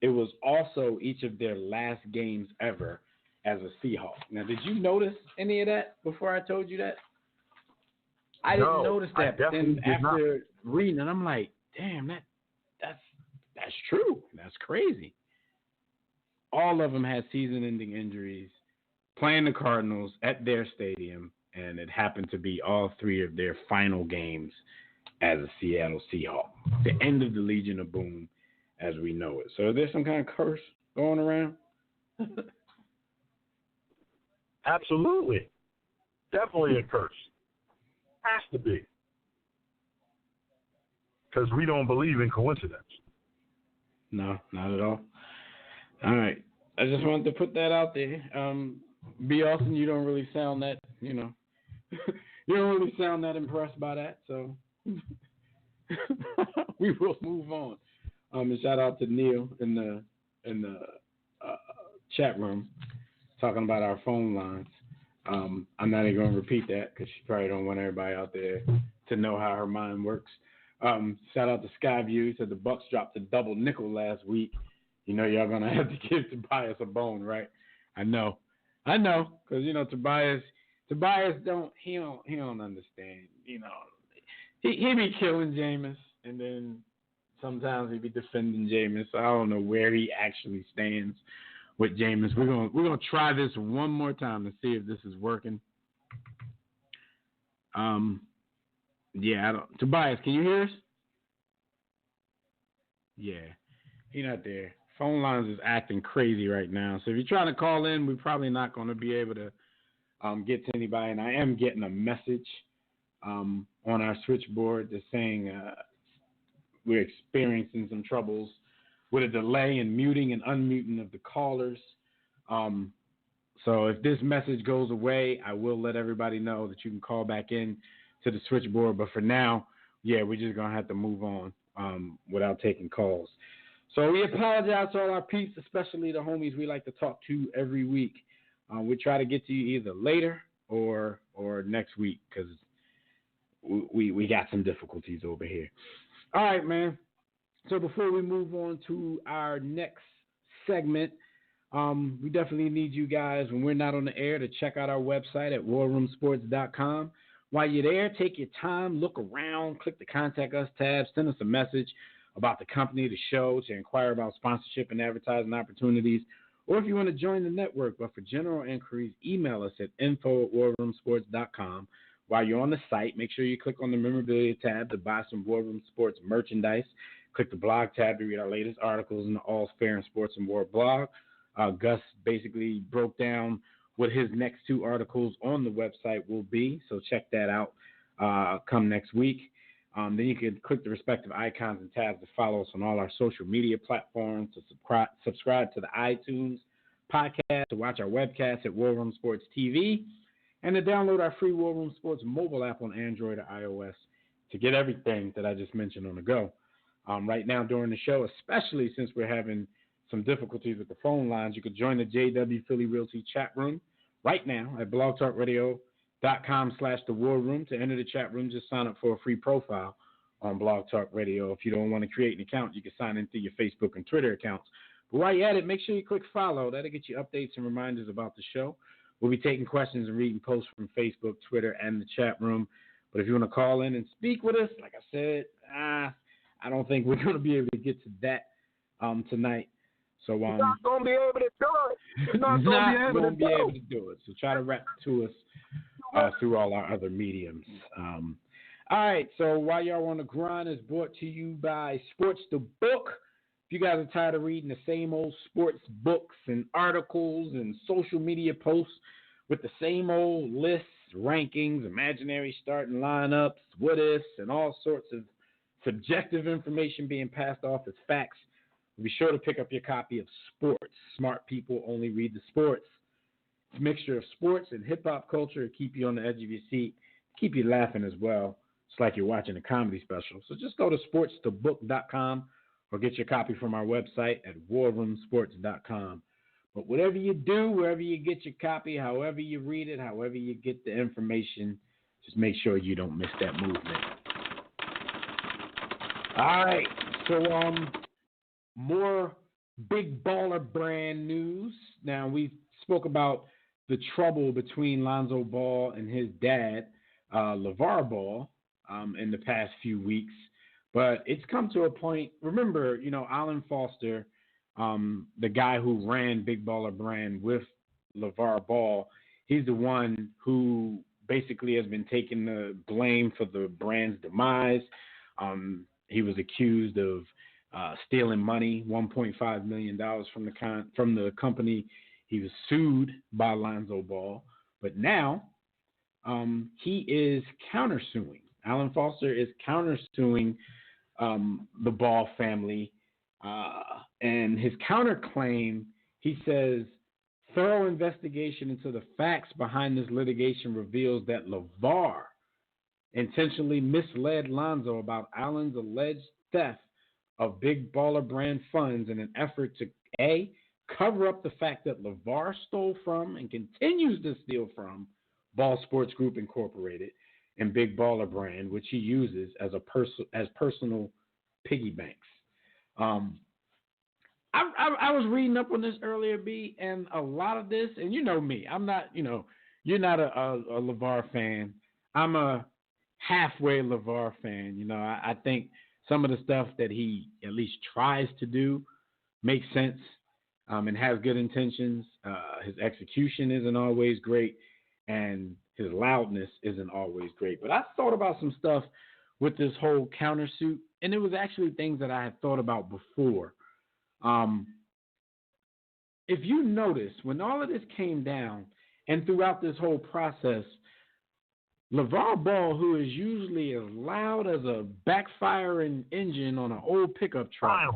It was also each of their last games ever as a Seahawk. Now, did you notice any of that before I told you that? I didn't notice that. But then after reading it, I'm like, damn, that's true. That's crazy. All of them had season-ending injuries playing the Cardinals at their stadium, and it happened to be all three of their final games as a Seattle Seahawk. The end of the Legion of Boom as we know it. So is there some kind of curse going around? Absolutely. Definitely a curse. Has to be. Because we don't believe in coincidence. No, not at all. All right. I just wanted to put that out there. B. Austin, you don't really sound that, you don't really sound that impressed by that, so we will move on. And shout out to Neil in the chat room talking about our phone lines. I'm not even going to repeat that because she probably don't want everybody out there to know how her mind works. Shout out to Skyview. Said the Bucks dropped a double nickel last week. You know y'all going to have to give Tobias a bone, right? I know. Because, Tobias don't understand. He be killing Jameis, and then sometimes he be defending Jameis. So I don't know where he actually stands with Jameis. We're gonna try this one more time to see if this is working. Tobias, can you hear us? Yeah, he's not there. Phone lines is acting crazy right now. So if you're trying to call in, we're probably not going to be able to get to anybody. And I am getting a message on our switchboard that's saying we're experiencing some troubles with a delay in muting and unmuting of the callers. So if this message goes away, I will let everybody know that you can call back in to the switchboard. But for now, yeah, we're just going to have to move on without taking calls. So we apologize to all our peeps, especially the homies we like to talk to every week. We try to get to you either later or next week because we got some difficulties over here. All right, man. So before we move on to our next segment, we definitely need you guys, when we're not on the air, to check out our website at warroomsports.com. While you're there, take your time, look around, click the Contact Us tab, send us a message about the company, the show, to inquire about sponsorship and advertising opportunities, or if you want to join the network. But for general inquiries, email us at info@warroomsports.com. While you're on the site, make sure you click on the memorabilia tab to buy some War Room Sports merchandise. Click the blog tab to read our latest articles in the All's Fair in Sports and War blog. Gus basically broke down what his next 2 articles on the website will be. So check that out come next week. Then you can click the respective icons and tabs to follow us on all our social media platforms, to subscribe to the iTunes podcast, to watch our webcast at War Room Sports TV, and to download our free War Room Sports mobile app on Android or iOS to get everything that I just mentioned on the go. Right now during the show, especially since we're having some difficulties with the phone lines, you could join the JW Philly Realty chat room right now at blogtalkradio.com/The War Room. To enter the chat room, just sign up for a free profile on Blog Talk Radio. If you don't want to create an account, you can sign in through your Facebook and Twitter accounts. But while you're at it, make sure you click follow. That'll get you updates and reminders about the show. We'll be taking questions and reading posts from Facebook, Twitter, and the chat room. But if you want to call in and speak with us, like I said, I don't think we're going to be able to get to that tonight. So you're not going to be able to do it. You're not going to be able to do it. So try to rap to us through all our other mediums. All right, so While Y'all on the Grind is brought to you by Sports the Book. If you guys are tired of reading the same old sports books and articles and social media posts with the same old lists, rankings, imaginary starting lineups, what-ifs, and all sorts of subjective information being passed off as facts, be sure to pick up your copy of Sports. Smart people only read the sports. It's a mixture of sports and hip-hop culture to keep you on the edge of your seat, keep you laughing as well. It's like you're watching a comedy special. So just go to sportsthebook.com or get your copy from our website at warroomsports.com. But whatever you do, wherever you get your copy, however you read it, however you get the information, just make sure you don't miss that movement. All right, so more Big Baller Brand news. Now, we spoke about the trouble between Lonzo Ball and his dad, LeVar Ball, in the past few weeks. But it's come to a point, remember, Alan Foster, the guy who ran Big Baller Brand with LeVar Ball, he's the one who basically has been taking the blame for the brand's demise. He was accused of stealing money, $1.5 million from the company. He was sued by Lonzo Ball, but now he is countersuing. Alan Foster is countersuing the Ball family, and his counterclaim, he says, thorough investigation into the facts behind this litigation reveals that LeVar intentionally misled Lonzo about Allen's alleged theft of Big Baller Brand funds in an effort to, A, cover up the fact that LeVar stole from and continues to steal from Ball Sports Group Incorporated and Big Baller Brand, which he uses as personal piggy banks. I was reading up on this earlier, B, and a lot of this, and you know me, I'm not, you're not a LeVar fan. I'm a halfway LeVar fan. I think some of the stuff that he at least tries to do makes sense and has good intentions. His execution isn't always great, and his loudness isn't always great. But I thought about some stuff with this whole countersuit, and it was actually things that I had thought about before. If you notice, when all of this came down and throughout this whole process, LeVar Ball, who is usually as loud as a backfiring engine on an old pickup truck,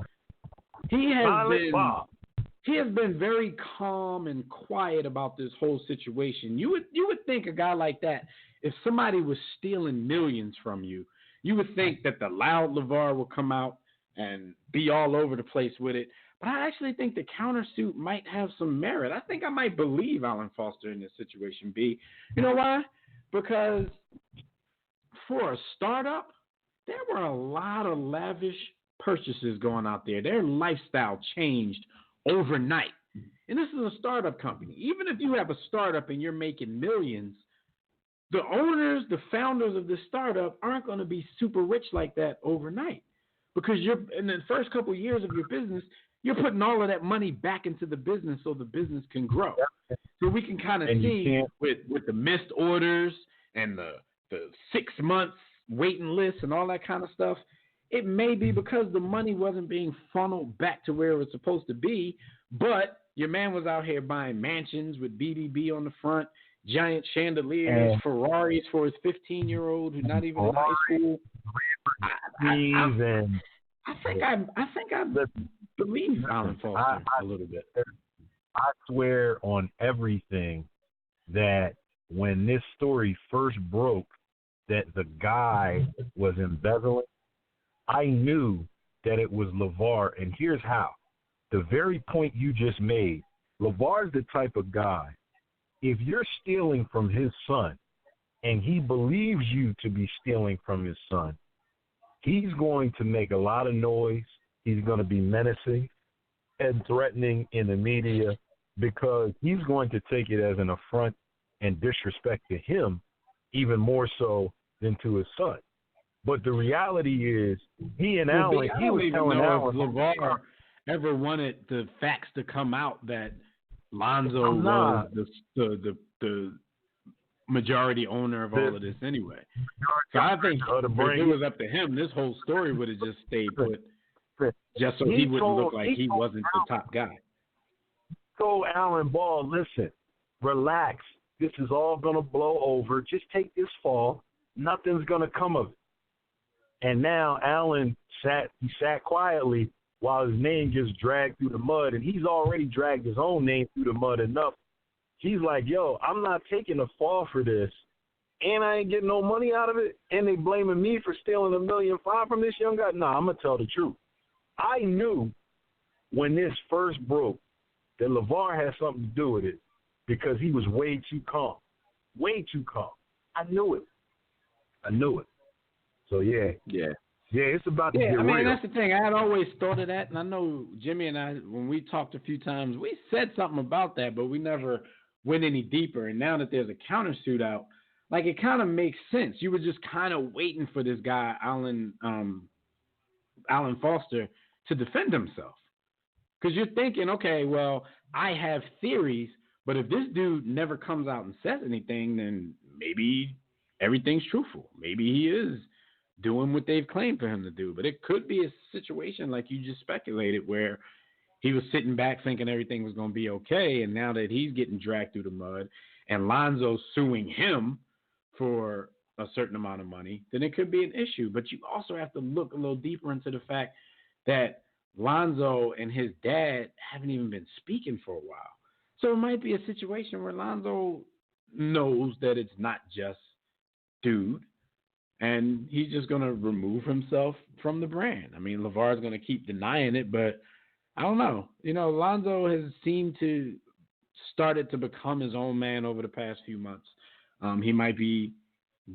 he has been very calm and quiet about this whole situation. You would think a guy like that, if somebody was stealing millions from you, you would think that the loud LeVar would come out and be all over the place with it. But I actually think the countersuit might have some merit. I think I might believe Alan Foster in this situation, B. You know why? Because for a startup, there were a lot of lavish purchases going out there. Their lifestyle changed overnight. And this is a startup company. Even if you have a startup and you're making millions, the owners, the founders of this startup aren't going to be super rich like that overnight. Because you're in the first couple of years of your business, you're putting all of that money back into the business so the business can grow. So we can kind of see with the missed orders and the 6 months waiting list and all that kind of stuff, it may be because the money wasn't being funneled back to where it was supposed to be, but Your man was out here buying mansions with BBB on the front, giant chandeliers, Ferraris for his 15-year-old who's not even in high school. I think I believe Alan Foster a little bit. I swear on everything that when this story first broke, that the guy was embezzling, I knew that it was LeVar, and here's how. The very point you just made, LeVar's the type of guy, if you're stealing from his son, and he believes you to be stealing from his son, he's going to make a lot of noise. He's going to be menacing and threatening in the media because he's going to take it as an affront and disrespect to him even more so than to his son. But the reality is, he and Alan, he was telling Alan, LeVar ever wanted the facts to come out that Lonzo was the majority owner of all of this anyway. So I think if it was up to him, this whole story would have just stayed put, just so he wouldn't look like he wasn't the top guy. Told Alan Ball, listen, relax. This is all going to blow over. Just take this fall. Nothing's going to come of it. And now Alan sat quietly while his name gets dragged through the mud, and he's already dragged his own name through the mud enough. He's like, yo, I'm not taking a fall for this, and I ain't getting no money out of it, and they blaming me for stealing $1.5 million from this young guy. No, I'm going to tell the truth. I knew when this first broke that LeVar had something to do with it because he was way too calm. Way too calm. I knew it. So, yeah, it's about to get real. I mean, that's the thing. I had always thought of that, and I know Jimmy and I, when we talked a few times, we said something about that, but we never went any deeper. And now that there's a countersuit out, like, it kind of makes sense. You were just kind of waiting for this guy, Alan Foster, to defend himself. Because you're thinking, okay, well, I have theories, but if this dude never comes out and says anything, then maybe everything's truthful. Maybe he is doing what they've claimed for him to do. But it could be a situation like you just speculated where he was sitting back thinking everything was going to be okay, and now that he's getting dragged through the mud and Lonzo's suing him for a certain amount of money, then it could be an issue. But you also have to look a little deeper into the fact that Lonzo and his dad haven't even been speaking for a while. So it might be a situation where Lonzo knows that it's not just dude, and he's just going to remove himself from the brand. I mean, LeVar's going to keep denying it, but I don't know. You know, Lonzo has seemed to started to become his own man over the past few months. He might be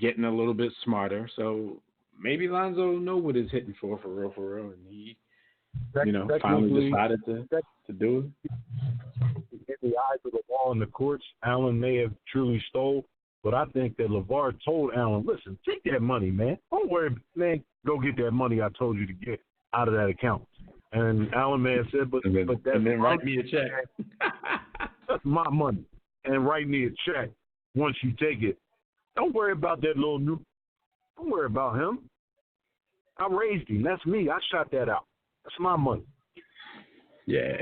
getting a little bit smarter, so maybe Lonzo know what he's hitting for real, and he, finally decided to do it. In the eyes of the law in the courts, Alan may have truly stole, but I think that LeVar told Alan, listen, take that money, man. Don't worry, man. Go get that money I told you to get out of that account. And Alan may have said, but then write me a check. That's my money. And write me a check once you take it. Don't worry about that little new. Don't worry about him. I raised him. That's me. I shot that out. That's my money. Yeah.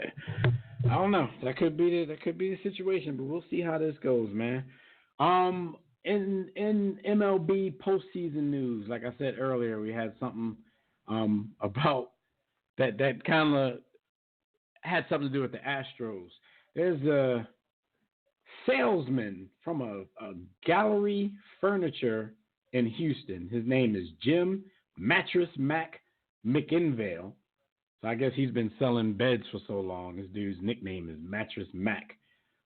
I don't know. That could be the situation, but we'll see how this goes, man. In MLB postseason news, like I said earlier, we had something about that kind of had something to do with the Astros. There's a salesman from a Gallery Furniture in Houston. His name is Jim Mattress Mac McInvale. So I guess he's been selling beds for so long. This dude's nickname is Mattress Mac.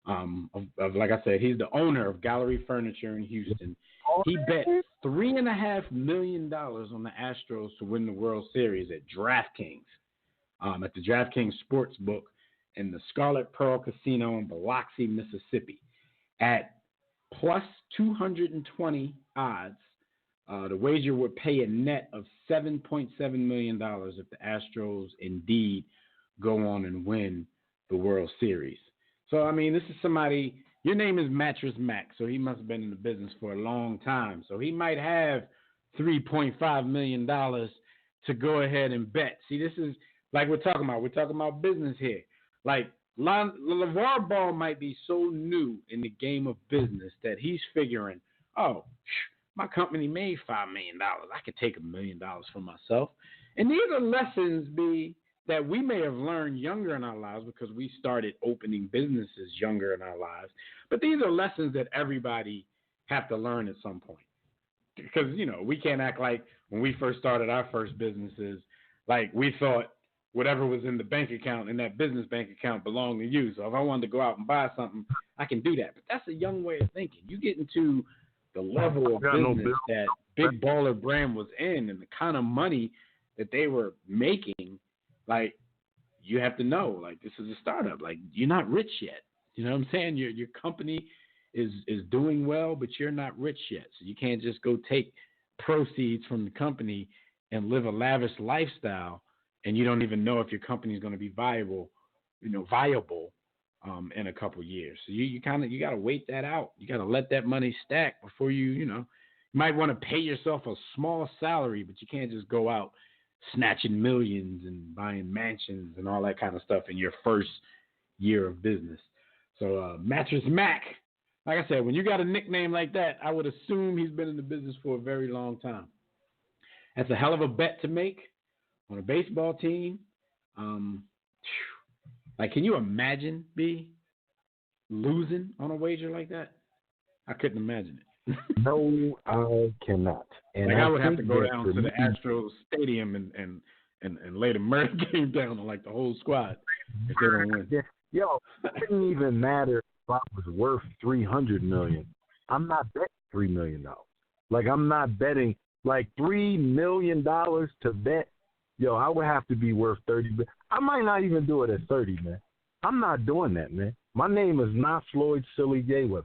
Like I said, he's the owner of Gallery Furniture in Houston. He bet $3.5 million on the Astros to win the World Series at DraftKings, at the DraftKings Sportsbook in the Scarlet Pearl Casino in Biloxi, Mississippi. At plus 220 odds, the wager would pay a net of $7.7 million if the Astros indeed go on and win the World Series. So, I mean, this is somebody, your name is Mattress Mac, so he must have been in the business for a long time. So he might have $3.5 million to go ahead and bet. See, this is like we're talking about. We're talking about business here. Like LeVar Ball might be so new in the game of business that he's figuring, oh, my company made $5 million. I could take $1 million for myself. And these are lessons, that we may have learned younger in our lives because we started opening businesses younger in our lives. But these are lessons that everybody have to learn at some point. Because, we can't act like when we first started our first businesses, like we thought whatever was in the bank account, in that business bank account, belonged to you. So if I wanted to go out and buy something, I can do that. But that's a young way of thinking. You get into the level of business that Big Baller Brand was in and the kind of money that they were making, like, you have to know, like, this is a startup. Like, you're not rich yet. You know what I'm saying? Your company is doing well, but you're not rich yet. So you can't just go take proceeds from the company and live a lavish lifestyle, and you don't even know if your company is going to be viable in a couple years. So you got to wait that out. You got to let that money stack before you might want to pay yourself a small salary, but you can't just go out snatching millions and buying mansions and all that kind of stuff in your first year of business. So Mattress Mac, like I said, when you got a nickname like that, I would assume he's been in the business for a very long time. That's a hell of a bet to make on a baseball team. Like, can you imagine losing on a wager like that? I couldn't imagine it. No, I cannot. And like I would have to go down to the Astros stadium and lay the murder game down on like the whole squad if they don't win. Yo, it didn't even matter if I was worth $300 million. I'm not betting $3 million. Like, I'm not betting like $3 million to bet. Yo, I would have to be worth 30. I might not even do it at 30, man. I'm not doing that, man. My name is not Floyd Silly Mayweather.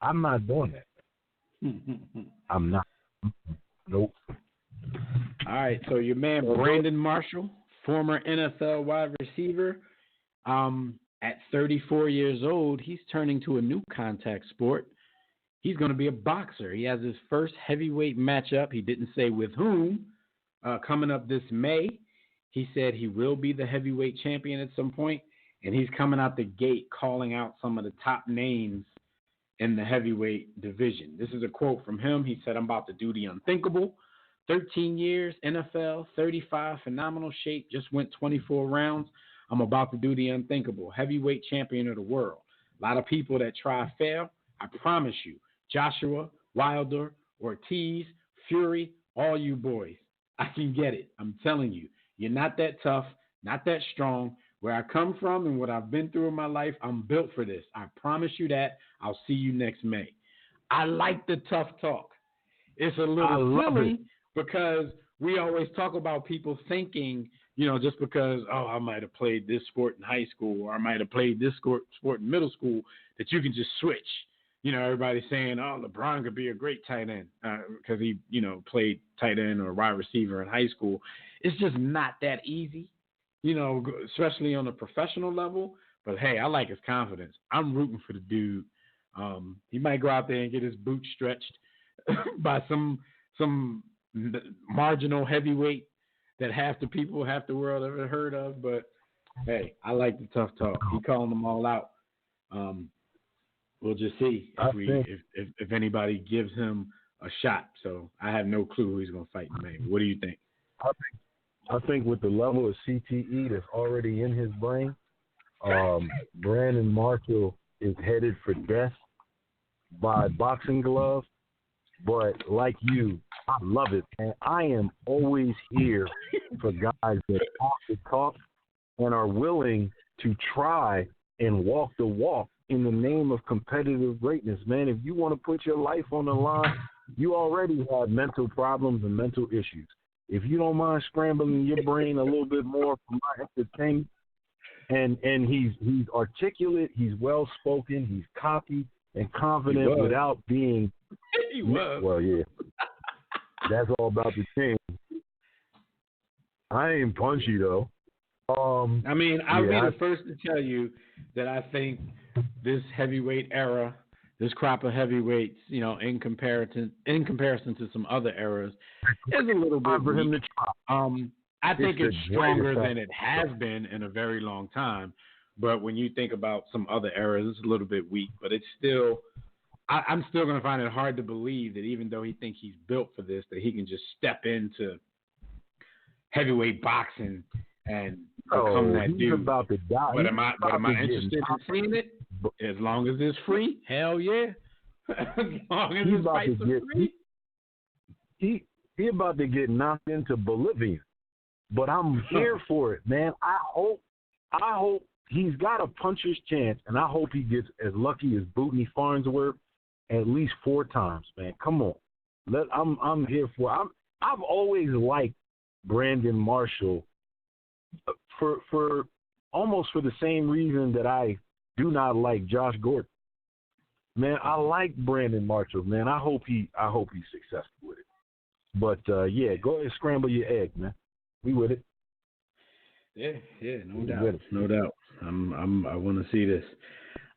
I'm not doing that. I'm not. Nope. All right, so your man Brandon Marshall, former NFL wide receiver, at 34 years old, he's turning to a new contact sport. He's going to be a boxer. He has his first heavyweight matchup. He didn't say with whom. Coming up this May. He said he will be the heavyweight champion at some point, and he's coming out the gate calling out some of the top names in the heavyweight division. This is a quote from him. He said, I'm about to do the unthinkable. 13 years, NFL, 35, phenomenal shape, just went 24 rounds. I'm about to do the unthinkable. Heavyweight champion of the world. A lot of people that try fail. I promise you, Joshua, Wilder, Ortiz, Fury, all you boys, I can get it. I'm telling you, you're not that tough, not that strong. Where I come from and what I've been through in my life, I'm built for this. I promise you that. I'll see you next May. I like the tough talk. It's a little silly because we always talk about people thinking, just because, I might have played this sport in high school or I might have played this sport in middle school, that you can just switch. Everybody's saying, LeBron could be a great tight end because he, played tight end or wide receiver in high school. It's just not that easy. Especially on a professional level. But, hey, I like his confidence. I'm rooting for the dude. He might go out there and get his boot stretched by some marginal heavyweight that half the world ever heard of. But, hey, I like the tough talk. He calling them all out. We'll just see if anybody gives him a shot. So I have no clue who he's going to fight in May. What do you think? I think with the level of CTE that's already in his brain, Brandon Marshall is headed for death by boxing glove. But like you, I love it, and I am always here for guys that talk the talk and are willing to try and walk the walk in the name of competitive greatness. Man, if you want to put your life on the line, you already have mental problems and mental issues. If you don't mind scrambling your brain a little bit more for my entertainment, and he's articulate, he's well spoken, he's cocky and confident without being. He was. Well, yeah, that's all about the team. I ain't punchy though. I'll be the first to tell you that I think this heavyweight era, this crop of heavyweights, in comparison to some other eras, is a little bit for him to try. I think it's stronger than it has been in a very long time. But when you think about some other eras, it's a little bit weak. But it's still, I'm still going to find it hard to believe that even though he thinks he's built for this, that he can just step into heavyweight boxing and become that he's dude. About to die. But am I interested in seeing it? As long as it's free, hell yeah. As long as it's fights are free. He about to get knocked into Bolivia. But I'm here for it, man. I hope he's got a puncher's chance, and I hope he gets as lucky as Bootney Farnsworth at least 4 times, man. Come on. I'm here for it. I've always liked Brandon Marshall for almost for the same reason that I do not like Josh Gordon. Man, I like Brandon Marshall, man. I hope he's successful with it. But yeah, go ahead and scramble your egg, man. We with it. Yeah, no doubt. I want to see this.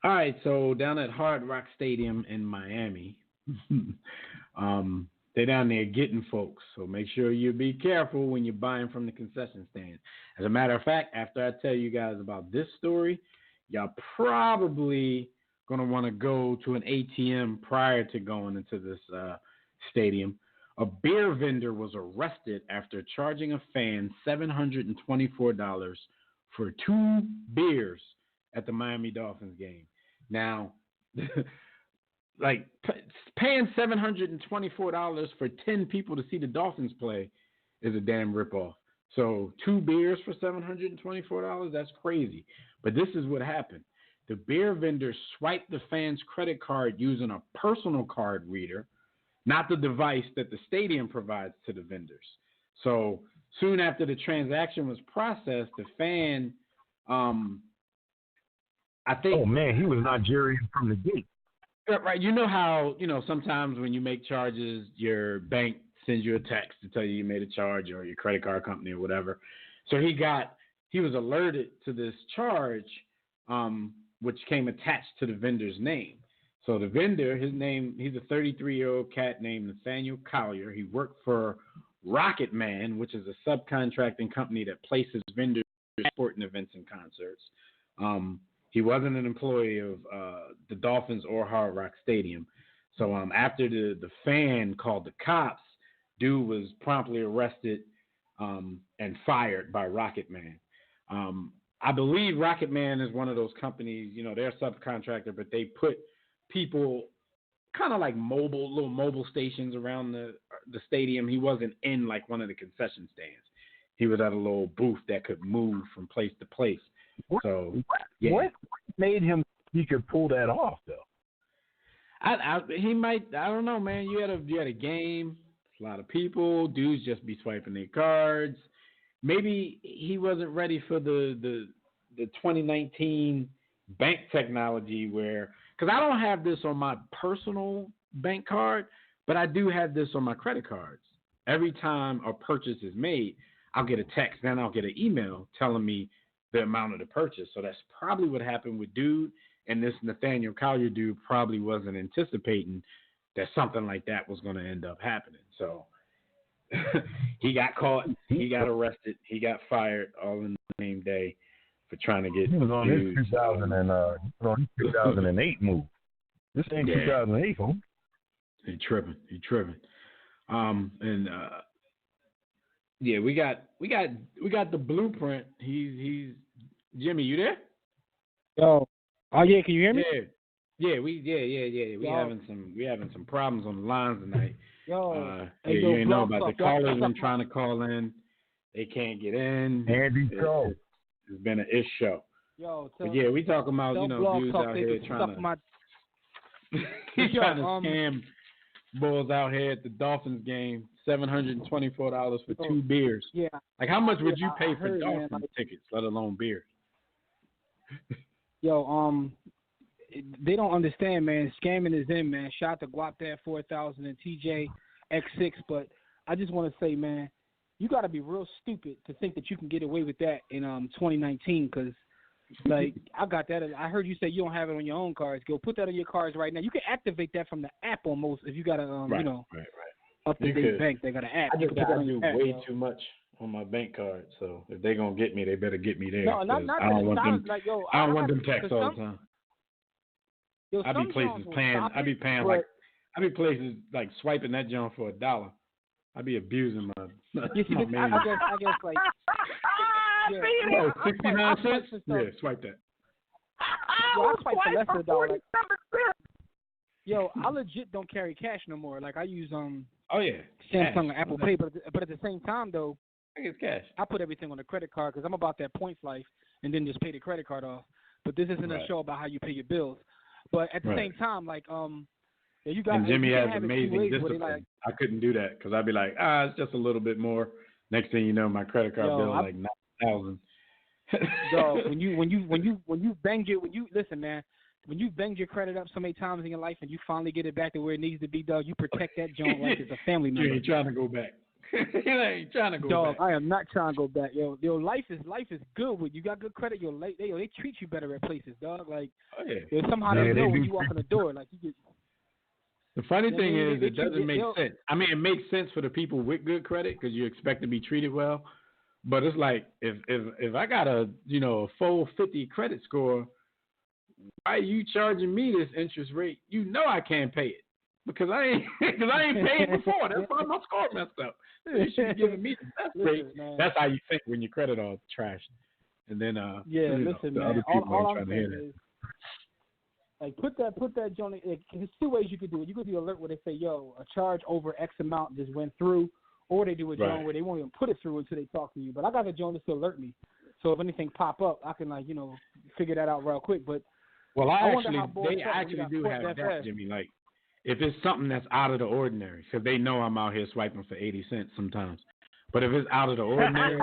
All right, so down at Hard Rock Stadium in Miami, they're down there getting folks. So make sure you be careful when you're buying from the concession stand. As a matter of fact, after I tell you guys about this story, y'all probably going to want to go to an ATM prior to going into this stadium. A beer vendor was arrested after charging a fan $724 for 2 beers at the Miami Dolphins game. Now, like paying $724 for 10 people to see the Dolphins play is a damn ripoff. So 2 beers for $724, that's crazy. But this is what happened. The beer vendor swiped the fan's credit card using a personal card reader, not the device that the stadium provides to the vendors. So soon after the transaction was processed, the fan, I think. Oh man, he was Nigerian from the gate. Right. You know how, sometimes when you make charges, your bank sends you a text to tell you made a charge, or your credit card company or whatever. So he was alerted to this charge, which came attached to the vendor's name. So the vendor, he's a 33-year-old cat named Nathaniel Collier. He worked for Rocket Man, which is a subcontracting company that places vendors at sporting events and concerts. He wasn't an employee of the Dolphins or Hard Rock Stadium. So after the fan called the cops, dude was promptly arrested and fired by Rocket Man. I believe Rocket Man is one of those companies, they're a subcontractor, but they put people kind of like little mobile stations around the stadium. He wasn't in like one of the concession stands. He was at a little booth that could move from place to place. What made him he could pull that off though? I don't know, man. You had a game, a lot of people, dudes just be swiping their cards. Maybe he wasn't ready for the 2019 bank technology because I don't have this on my personal bank card, but I do have this on my credit cards. Every time a purchase is made, I'll get a text, then I'll get an email telling me the amount of the purchase. So that's probably what happened with dude, and this Nathaniel Collier dude probably wasn't anticipating that something like that was going to end up happening. So he got caught, he got arrested, he got fired all in the same day for trying to get. He was on his 2008 move. This ain't 2008, homie. He tripping. We got the blueprint. He's Jimmy. You there? Yo. Oh yeah, can you hear me? Yeah. We having some problems on the lines tonight. Yo. You ain't know about the callers been trying to call in. They can't get in. Andy Show. It's been an ish show. Yo. But yeah, we talking about dudes out here trying to scam bulls out here at the Dolphins game. $724 for 2 beers. Yeah. Like, how much would you pay for Dolphins tickets, let alone beer? Yo, they don't understand, man. Scamming is in, man. Shout out to Guapdad 4000 and TJ X6. But I just want to say, man, you got to be real stupid to think that you can get away with that in 2019 because, like, I got that. I heard you say you don't have it on your own cards. Go put that on your cards right now. You can activate that from the app almost if you got a, right. up-to-date bank. They got an app. I do way too much on my bank card. So if they're gonna get me, they better get me there. No, not I don't want them. like, yo, I don't want them texts all the time. Yo, I be places paying. I be paying like. I be places like swiping that junk for $1. I be abusing my. You see, my man. I guess like. Yeah, Oh, 69 cents. Yeah, swipe that. Yo, I swipe for less than $1. Like, yo, I legit don't carry cash no more. Like I use Oh yeah. Samsung or Apple Pay, but at the same time though, I think it's cash. I put everything on a credit card because I'm about that points life, and then just pay the credit card off. But this isn't a show about how you pay your bills. But at the same time, like yeah, you got. And Jimmy has amazing discipline. like, I couldn't do that because I'd be like, it's just a little bit more. Next thing you know, my credit card bill is like $9,000. Dog, when you banged your listen, man. When you banged your credit up so many times in your life and you finally get it back to where it needs to be, dog, you protect that joint like it's a family member. You ain't trying to go back. You ain't trying to go back. Dog, I am not trying to go back. Yo, life is good. When you got good credit, they treat you better at places, dog. Like, somehow they know when you walk in the door. Like, you get. The funny thing is, it doesn't make sense. I mean, it makes sense for the people with good credit because you expect to be treated well. But it's like if I got a 450 credit score, why are you charging me this interest rate? You know I can't pay it because I ain't paid before. That's why my score messed up. So you should be giving me the best rate. Man. That's how you think when your credit all trashed. And then listen, the man. other people all ain't I'm trying to hear saying that. is, like, put that joint. There's two ways you could do it. You could do an alert where they say, "Yo, a charge over X amount just went through," or they do a joint where they won't even put it through until they talk to you. But I got a joint to alert me, so if anything pop up, I can figure that out real quick. But they actually do have that that, Jimmy. Like, if it's something that's out of the ordinary, because they know I'm out here swiping for 80 cents sometimes. But if it's out of the ordinary,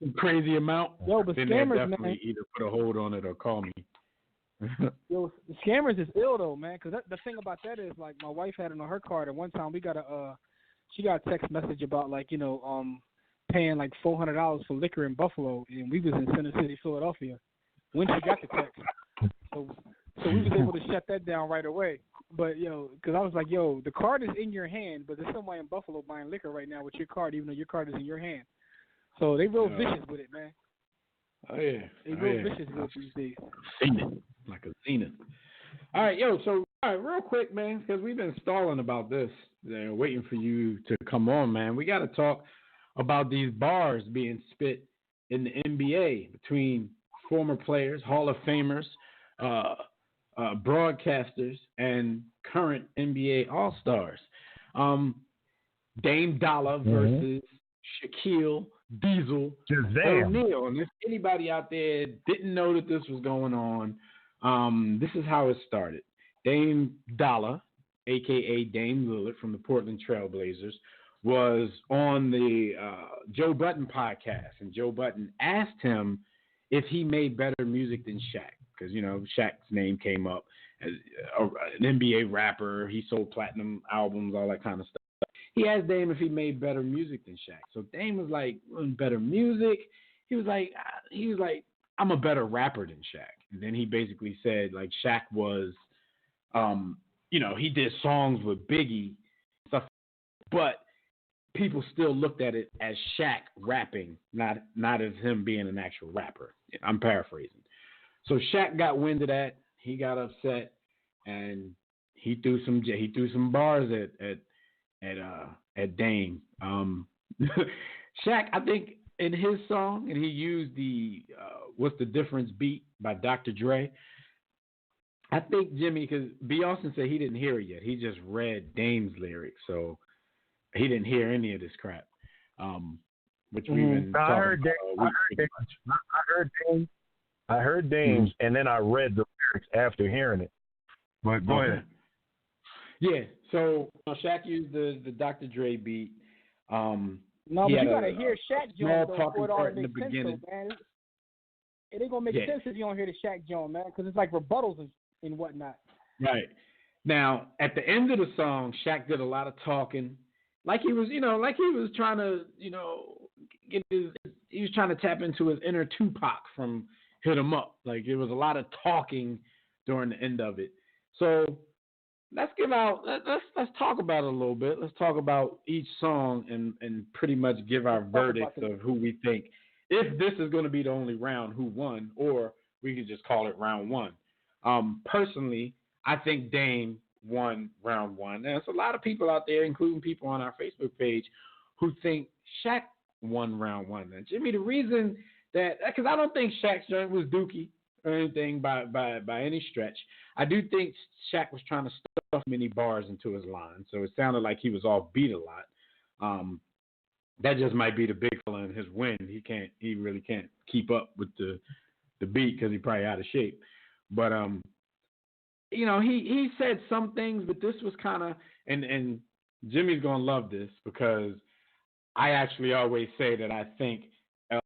some crazy amount, but then scammers, they definitely man, either put a hold on it or call me. Yo, scammers is ill though, man. Because the thing about that is, like, my wife had it on her card, and one time she got a text message about paying like $400 for liquor in Buffalo, and we was in Center City, Philadelphia, when she got the text. So we was able to shut that down right away. But because I was like, the card is in your hand, but there's somebody in Buffalo buying liquor right now with your card, even though your card is in your hand. So they real vicious with it, man. Oh yeah, they real vicious with it these days. Zenith, like a zenith. All right, real quick, man, because we've been stalling about this, waiting for you to come on, man. We got to talk about these bars being spit in the NBA between former players, Hall of Famers, broadcasters, and current NBA All-Stars. Dame Dollar versus Shaquille Diesel O'Neal. And if anybody out there didn't know that this was going on, this is how it started. Dame Dollar, a.k.a. Dame Lillard from the Portland Trail Blazers, was on the Joe Budden podcast, and Joe Budden asked him if he made better music than Shaq, because, Shaq's name came up as an NBA rapper. He sold platinum albums, all that kind of stuff. He asked Dame if he made better music than Shaq. So Dame was like, better music? He was like, I'm a better rapper than Shaq. And then he basically said, like, Shaq was, he did songs with Biggie, stuff, but people still looked at it as Shaq rapping, not as him being an actual rapper. I'm paraphrasing. So Shaq got wind of that. He got upset, and he threw some bars at Dame. Shaq, I think, in his song, and he used the "What's the Difference" beat by Dr. Dre. I think, Jimmy, because B. Austin said he didn't hear it yet. He just read Dame's lyrics, so he didn't hear any of this crap. Which we've been talking about. I heard Dame's, and then I read the lyrics after hearing it. But go ahead. Yeah, so Shaq used the Dr. Dre beat. No, but you gotta hear Shaq Jones before it all makes sense, though, man. It ain't gonna make sense if you don't hear the Shaq Jones, man, because it's like rebuttals and whatnot. Right. Now, at the end of the song, Shaq did a lot of talking, like he was trying to, he was trying to tap into his inner Tupac from Hit 'Em Up. Like, there was a lot of talking during the end of it. So let's give out. Let's talk about it a little bit. Let's talk about each song and pretty much give our verdicts of who we think. If this is going to be the only round, who won, or we could just call it round one. Personally, I think Dame won round one. There's a lot of people out there, including people on our Facebook page, who think Shaq won round one. And Jimmy, the reason that, because I don't think Shaq's joint was dookie or anything by any stretch. I do think Shaq was trying to stuff many bars into his line, so it sounded like he was off beat a lot. That just might be the big fella in his win. He really can't keep up with the beat because he's probably out of shape. But he said some things, but this was kind of, and Jimmy's gonna love this because I actually always say that I think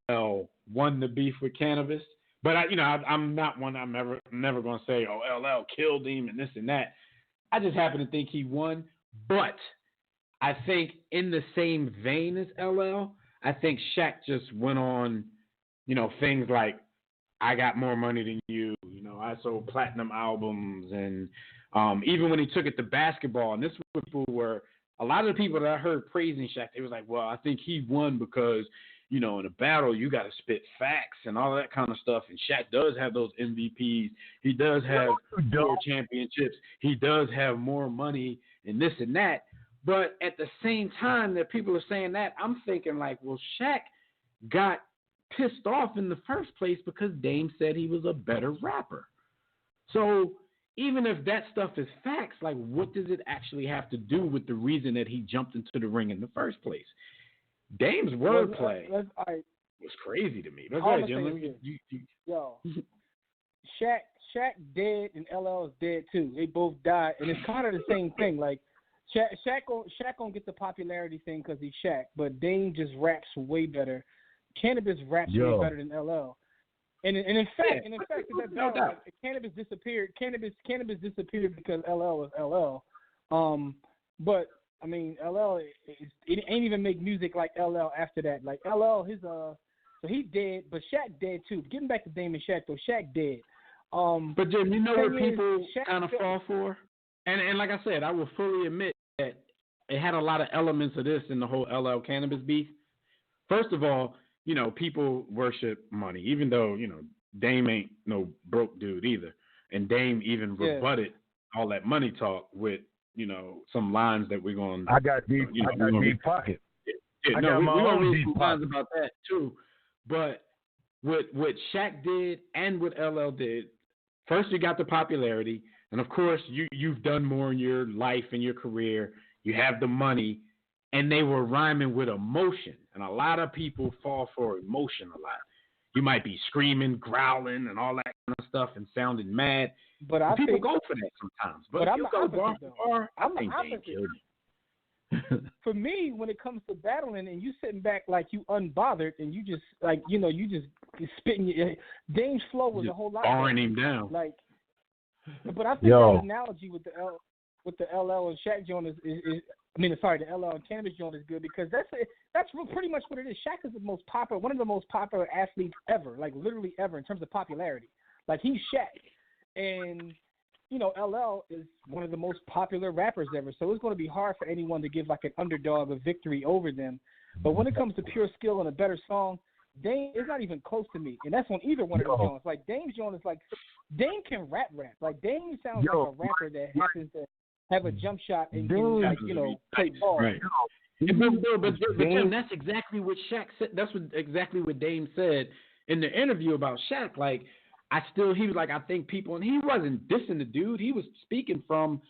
LL won the beef with Cannabis. But I'm not one. I'm never gonna say, oh, LL killed him and this and that. I just happen to think he won. But I think in the same vein as LL, I think Shaq just went on, things like, I got more money than you. I sold platinum albums, and even when he took it to basketball, and this was people were a lot of the people that I heard praising Shaq, they was like, well, I think he won because, in a battle you got to spit facts and all that kind of stuff. And Shaq does have those MVPs. He does have 4 championships. He does have more money and this and that. But at the same time that people are saying that, I'm thinking like, well, Shaq got pissed off in the first place because Dame said he was a better rapper. So even if that stuff is facts, like what does it actually have to do with the reason that he jumped into the ring in the first place? Dame's wordplay was crazy to me. But go ahead, Jim. Yo, Shaq dead and LL is dead too. They both died, and it's kind of the same thing. Like Shaq gonna get the popularity thing because he's Shaq, but Dame just raps way better. Cannabis raps way better than LL. And in fact, that battle, like, Cannabis disappeared. Cannabis disappeared because LL was LL. But I mean, LL it ain't even make music like LL after that. Like LL, so he dead, but Shaq dead too. Getting back to Dame and Shaq though, Shaq dead. But Jim, what people kind of fall for, and like I said, I will fully admit that it had a lot of elements of this in the whole LL Cannabis beef. First of all, people worship money, even though, Dame ain't no broke dude either. And Dame even rebutted all that money talk with, some lines that we're going to... I got deep pocket. I got my own deep pocket about that too. But what Shaq did and what LL did, first you got the popularity. And of course, you've done more in your life and your career. You have the money. And they were rhyming with emotion. And a lot of people fall for emotion a lot. You might be screaming, growling, and all that kind of stuff and sounding mad. But I people think, go for that sometimes. But I'm you go bar for bar, I think Dame killed you. For me, when it comes to battling and you sitting back like you unbothered and you just, like, you just spitting Dame's flow was a whole lot. Barring him down. Like, but I think that analogy with the LL and Shaq joint the LL and Cannabis joint is good because that's pretty much what it is. Shaq is one of the most popular athletes ever, like literally ever in terms of popularity. Like he's Shaq, and LL is one of the most popular rappers ever. So it's going to be hard for anyone to give like an underdog a victory over them. But when it comes to pure skill and a better song, Dame is not even close to me, and that's on either one of the joints. Like Dame's joint is like Dame can rap. Like Dame sounds like a rapper that happens to have a jump shot and can, play ball. Right. But Jim, that's exactly what Shaq said. That's exactly what Dame said in the interview about Shaq. Like, he was like, I think people, and he wasn't dissing the dude. He was speaking from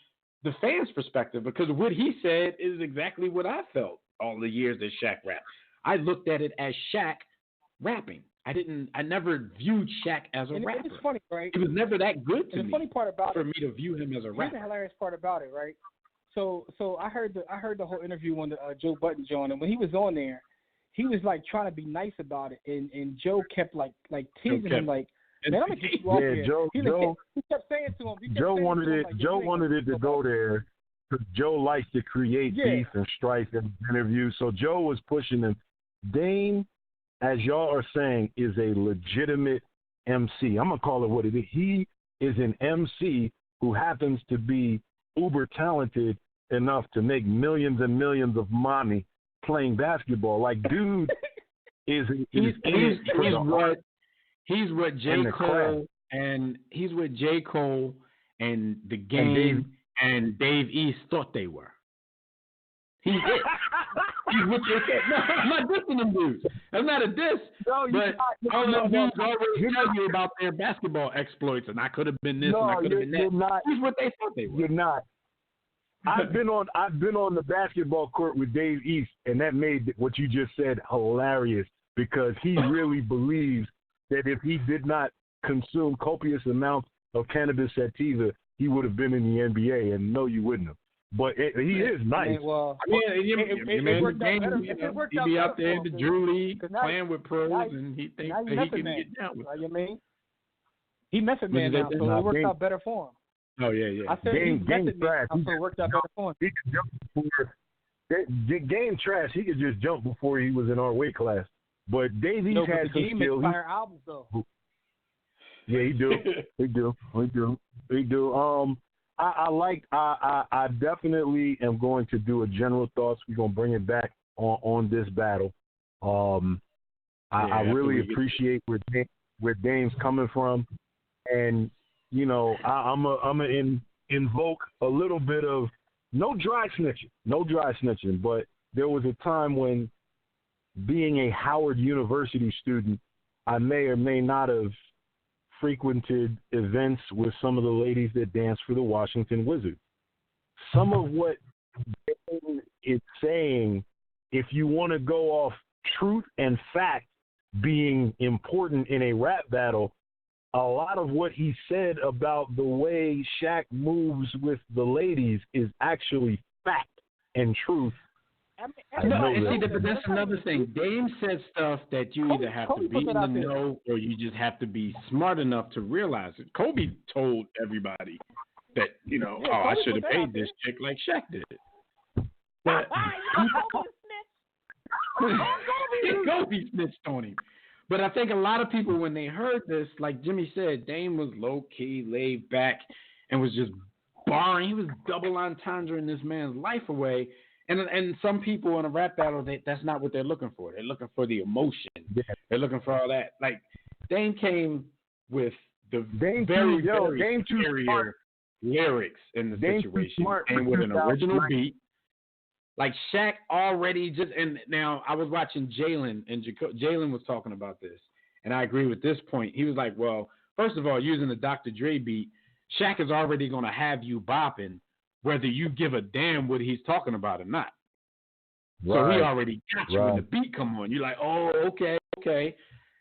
the fans' perspective because what he said is exactly what I felt all the years that Shaq rapped. I looked at it as Shaq rapping. I never viewed Shaq as a rapper. It's funny, right? It was never that good to me. The funny part about for me to view him as a rapper. Here's the hilarious part about it, right? So I heard the whole interview on the Joe Budden joint, and when he was on there, he was like trying to be nice about it, and Joe kept like teasing him like, man, I'm gonna get you off here. He kept saying to him, Joe wanted it to go there because Joe likes to create beef and strife in interviews. So Joe was pushing him. Dame, as y'all are saying, is a legitimate MC. I'm going to call it what it is. He is an MC who happens to be uber talented enough to make millions and millions of money playing basketball. Like, dude is he's what J. Cole and he's what J. Cole and The Game and Dave East thought they were. He's it. He's what they said. No, I'm not dissing them dudes. That's not a diss. No, but all those dudes always tell you about their basketball exploits, and I could have been this, and I could have been that. Not, he's what they thought they were. You're not. I've been on the basketball court with Dave East, and that made what you just said hilarious because he really believes that if he did not consume copious amounts of cannabis sativa, he would have been in the NBA. And no, you wouldn't have. But he is nice. It worked out he'd be out there in the Drew League playing with pros, and he thinks that he can get down with it. You mean? He Method Man now, so it worked out better for him. Oh, yeah. I said he's Method Man, so it worked out better for him. He could jump before. Game trash, he could just jump before he was in our weight class. But Davey had some skill. Fire albums, though. Yeah, he do. He do. I definitely am going to do a general thoughts. We're gonna bring it back on this battle. I really appreciate where Dame's coming from, and you know I'm gonna invoke a little bit of no dry snitching, but there was a time when, being a Howard University student, I may or may not have frequented events with some of the ladies that dance for the Washington Wizards. Some of what Dame is saying, if you want to go off truth and fact being important in a rap battle, a lot of what he said about the way Shaq moves with the ladies is actually fact and truth. But that's another thing. Dame said stuff that you either have to be in the know or you just have to be smart enough to realize it. Kobe told everybody that, I should have paid this chick like Shaq did. But Kobe snitched on him. But I think a lot of people, when they heard this, like Jimmy said, Dame was low-key, laid back, and was just barring. He was double entendring this man's life away. And some people in a rap battle, that's not what they're looking for. They're looking for the emotion. Yeah. They're looking for all that. Like, Dame came with the very superior lyrics in the situation. And with an original beat. Like, Shaq already and now I was watching Jalen, and Jalen was talking about this. And I agree with this point. He was like, well, first of all, using the Dr. Dre beat, Shaq is already going to have you bopping, whether you give a damn what he's talking about or not. Right. So he already got you when the beat come on. You're like, oh, okay.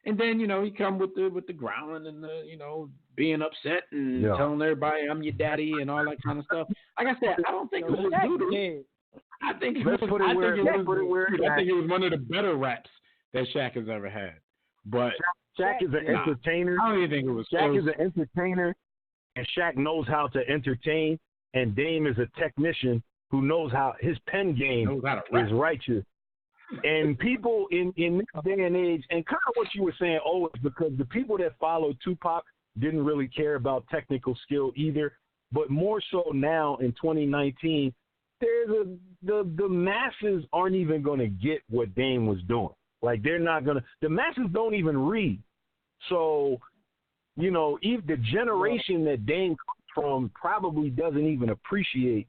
And then, he come with the growling and the, being upset and telling everybody I'm your daddy and all that kind of stuff. Like I said, I don't think it was doodle. I think it was one of the better raps that Shaq has ever had. But Shaq is an entertainer. I don't even think it was Shaq close. is an entertainer, and Shaq knows how to entertain. And Dame is a technician who knows how his pen game is righteous. And people in this day and age, and kind of what you were saying, is because the people that followed Tupac didn't really care about technical skill either. But more so now in 2019, the masses aren't even going to get what Dame was doing. Like, they're not going to – the masses don't even read. So, if the generation that Dame from probably doesn't even appreciate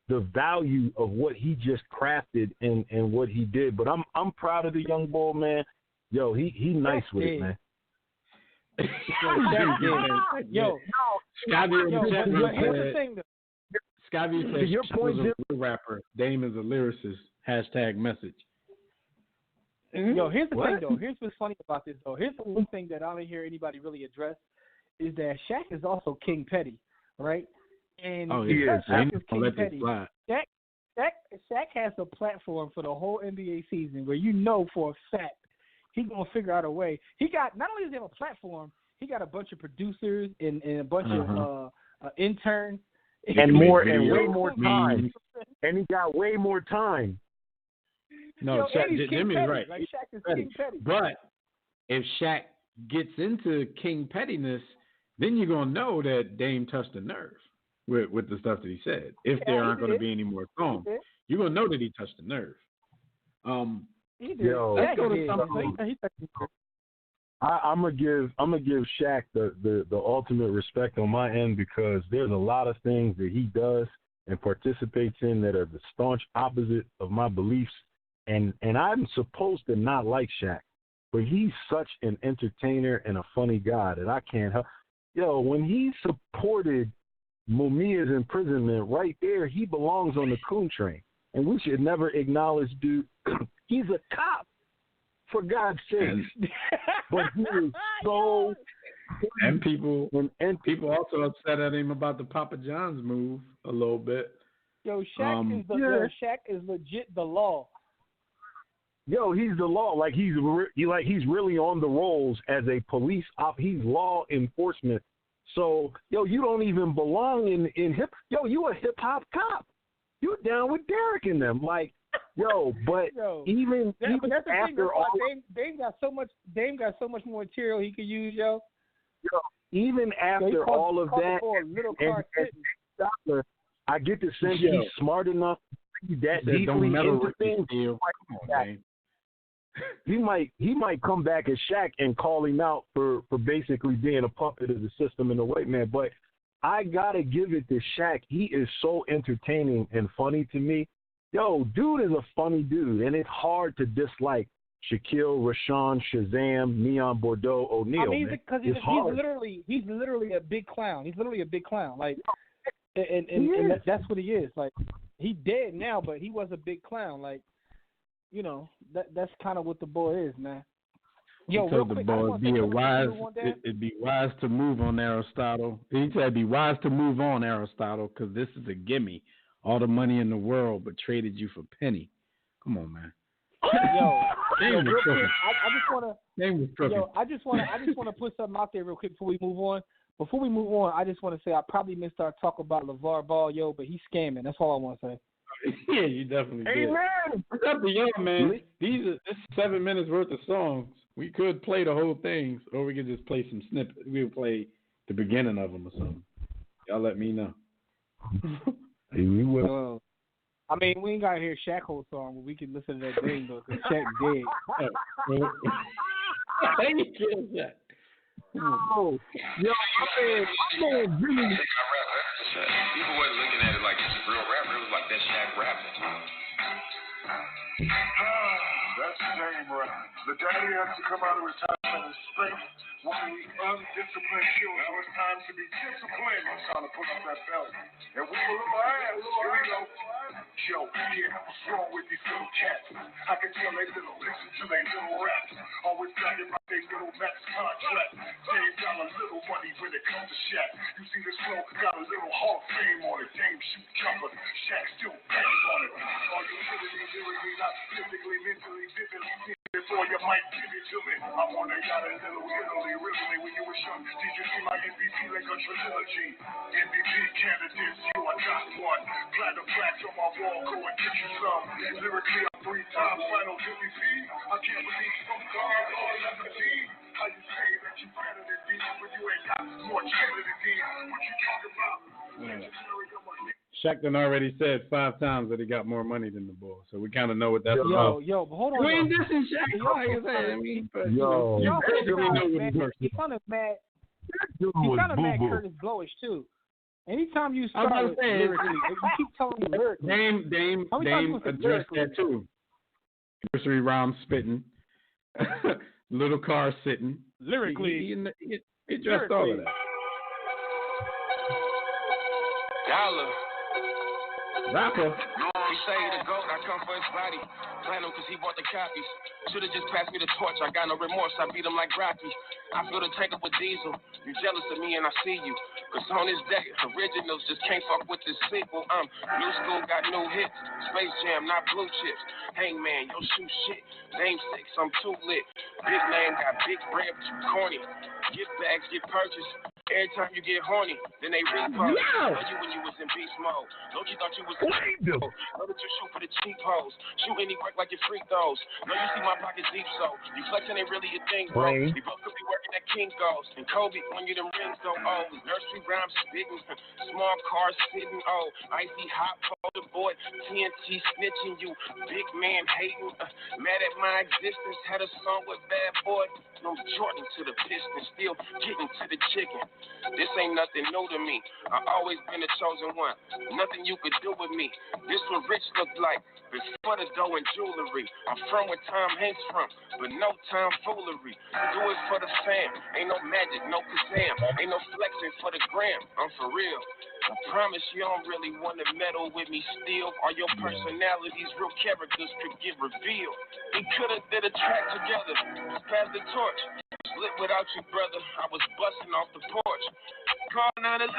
the value of what he just crafted and what he did. But I'm proud of the young boy, man. Yo, he nice with it, man. Scotty said your point was a rapper. Dame is a lyricist. #message. Yo, here's the thing, though. Here's what's funny about this, though. Here's the one thing that I don't hear anybody really address is that Shaq is also King Petty, right? And Shaq is King Petty. Shaq has a platform for the whole NBA season where for a fact he's going to figure out a way. He got, not only does he have a platform, he got a bunch of producers and a bunch of interns. And way more time. And he got way more time. No, Jimmy's right. Like Shaq is King Petty. But if Shaq gets into King Pettiness, then you're going to know that Dame touched a nerve. with the stuff that he said. If there aren't going to be any more songs, you're going to know that he touched the nerve. Let's go to something. I'm gonna give Shaq the ultimate respect on my end, because there's a lot of things that he does and participates in that are the staunch opposite of my beliefs, and I'm supposed to not like Shaq, but he's such an entertainer and a funny guy that I can't help. When he supported Mumia's imprisonment right there, he belongs on the coon train, and we should never acknowledge dude. He's a cop, for God's sake. But he is so. And people also upset at him about the Papa John's move a little bit. Shaq is legit the law. He's the law. Like he's really on the rolls as a police op. He's law enforcement. So you don't even belong in hip. You a hip hop cop. You down with Derek and them. Like. Even after all, Dame got so much more material he could use, even after all of that, and I get the sense he's smart enough to be that deeply into things. He might come back as Shaq and call him out for basically being a puppet of the system and the white man. But I gotta give it to Shaq. He is so entertaining and funny to me. Dude is a funny dude, and it's hard to dislike Shaquille, Rashawn, Shazam, Neon Bordeaux, O'Neal. I mean, because he's literally a big clown. He's literally a big clown. Like, and that's what he is. Like, he dead now, but he was a big clown. Like, that's kind of what the boy is, man. Real quick, it'd be wise to move on Aristotle. He said it'd be wise to move on Aristotle, because this is a gimme. All the money in the world, but traded you for Penny. Come on, man. Real quick, I just want to put something out there real quick before we move on. Before we move on, I just want to say I probably missed our talk about LeVar Ball, but he's scamming. That's all I want to say. Yeah, you definitely did. Amen. It's up to you, man. This is 7 minutes worth of songs. We could play the whole thing, or we could just play some snippets. We'll play the beginning of them or something. Y'all let me know. We will. I mean, we ain't got to hear Shaq whole song, but we can listen to that thing, though, because Shaq dead. Thank you, kill Shaq. I'm saying, really. People weren't looking at it like it's a real rapper. It was like that Shaq rapping. That's Dame rap. The daddy has to come out of retirement and spank one of these undisciplined children. Now it's time to be disciplined. It's time to put up that belt. And we will look ass. Here we go. What's wrong with these little cats? I can tell they little listen to their little raps. Always bragging about their little max contract. Dame got a little money when it comes to Shaq. You see this flow got a little Hall of Fame on it. Dame shoot jumper. Shaq still bangs on it. Are you kidding me? Lyrically, not physically, mentally, vividly. Before you might give it to me, I'm on a yacht in Little Italy. Really, when you was young, did you see my MVP like a trilogy? MVP candidates, you are not one. Platinum plaques on my wall, go and get you some. Lyrically, I'm 3-time final MVP. I can't believe some guard all 17. How you say that you better than D, but you ain't got more cheddar than D? What you talking about? Shaq done already said 5 times that he got more money than the boy, so we kind of know what that's about. But hold on. We ain't dissing Shaq, like I said. I mean, but, you basically know what he works. He's kind of mad. He's kind of mad Curtis Blowish too. Anytime you start with lyrically, you keep telling me lyrically. Dame addressed that too. Nursery rhyme spitting, little car sitting. Lyrically, he addressed all of that. Dollar. Rapper. He say he the GOAT, I come for his body. Platinum cause he bought the copies. Should've just passed me the torch, I got no remorse, I beat him like Rocky. I feel the tank up with Diesel. You jealous of me and I see you. Cause on this deck, originals just can't fuck with this sequel. New school got new hits. Space Jam, not blue chips. Hangman, yo shoot shit. Name 6, I'm too lit. Big name got big bread, but you corny. Gift bags get purchased. Every time you get horny, then they repurchase. When you was in beast mode. Loki thought you was know that you shoot for the cheap hoes. Shoot any work like your free throws. No, you see my pockets deep, so you flexing ain't really a thing, bro. We both could be working at Kinko's. And Kobe, when you them rings go old. Nursery rhymes spitting. Small cars sitting, oh. Icy hot folder boy. TNT snitching you. Big man hating. Mad at my existence. Had a song with Bad Boy. No Jordan to the Pistons. Still getting to the chicken. This ain't nothing new to me. I always been the chosen one. Nothing you could do with me. This what rich looked like. Before the dough and jewelry. I'm from where Tom Hanks from, but no time foolery. Do it for the fam. Ain't no magic, no Kazam. Ain't no flexing for the gram. I'm for real. I promise you don't really want to meddle with me still. All your personalities, real characters could get revealed. We could've did a track together. Pass the torch. Lit without you, brother. I was busting off the porch. Call 911,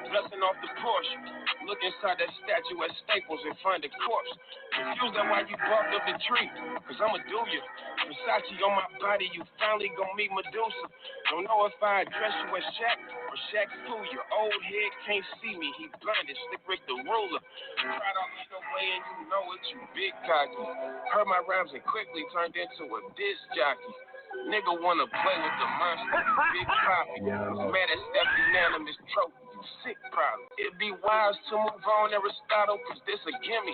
busting off the Porsche. Look inside that statue at Staples and find a corpse. Confused at why you barked up the tree, cause I'ma do you. Versace on my body, you finally gon' meet Medusa. Don't know if I address you as Shaq or Shaq Fu. Your old head can't see me, he blinded, Slick Rick the ruler. Right off your way and you know it, you big cocky. Heard my rhymes and quickly turned into a disc jockey. Nigga wanna play with the monster, big poppy. Mad at Steph unanimous trophy, you sick probably. It'd be wise to move on, Aristotle, cause this a gimme.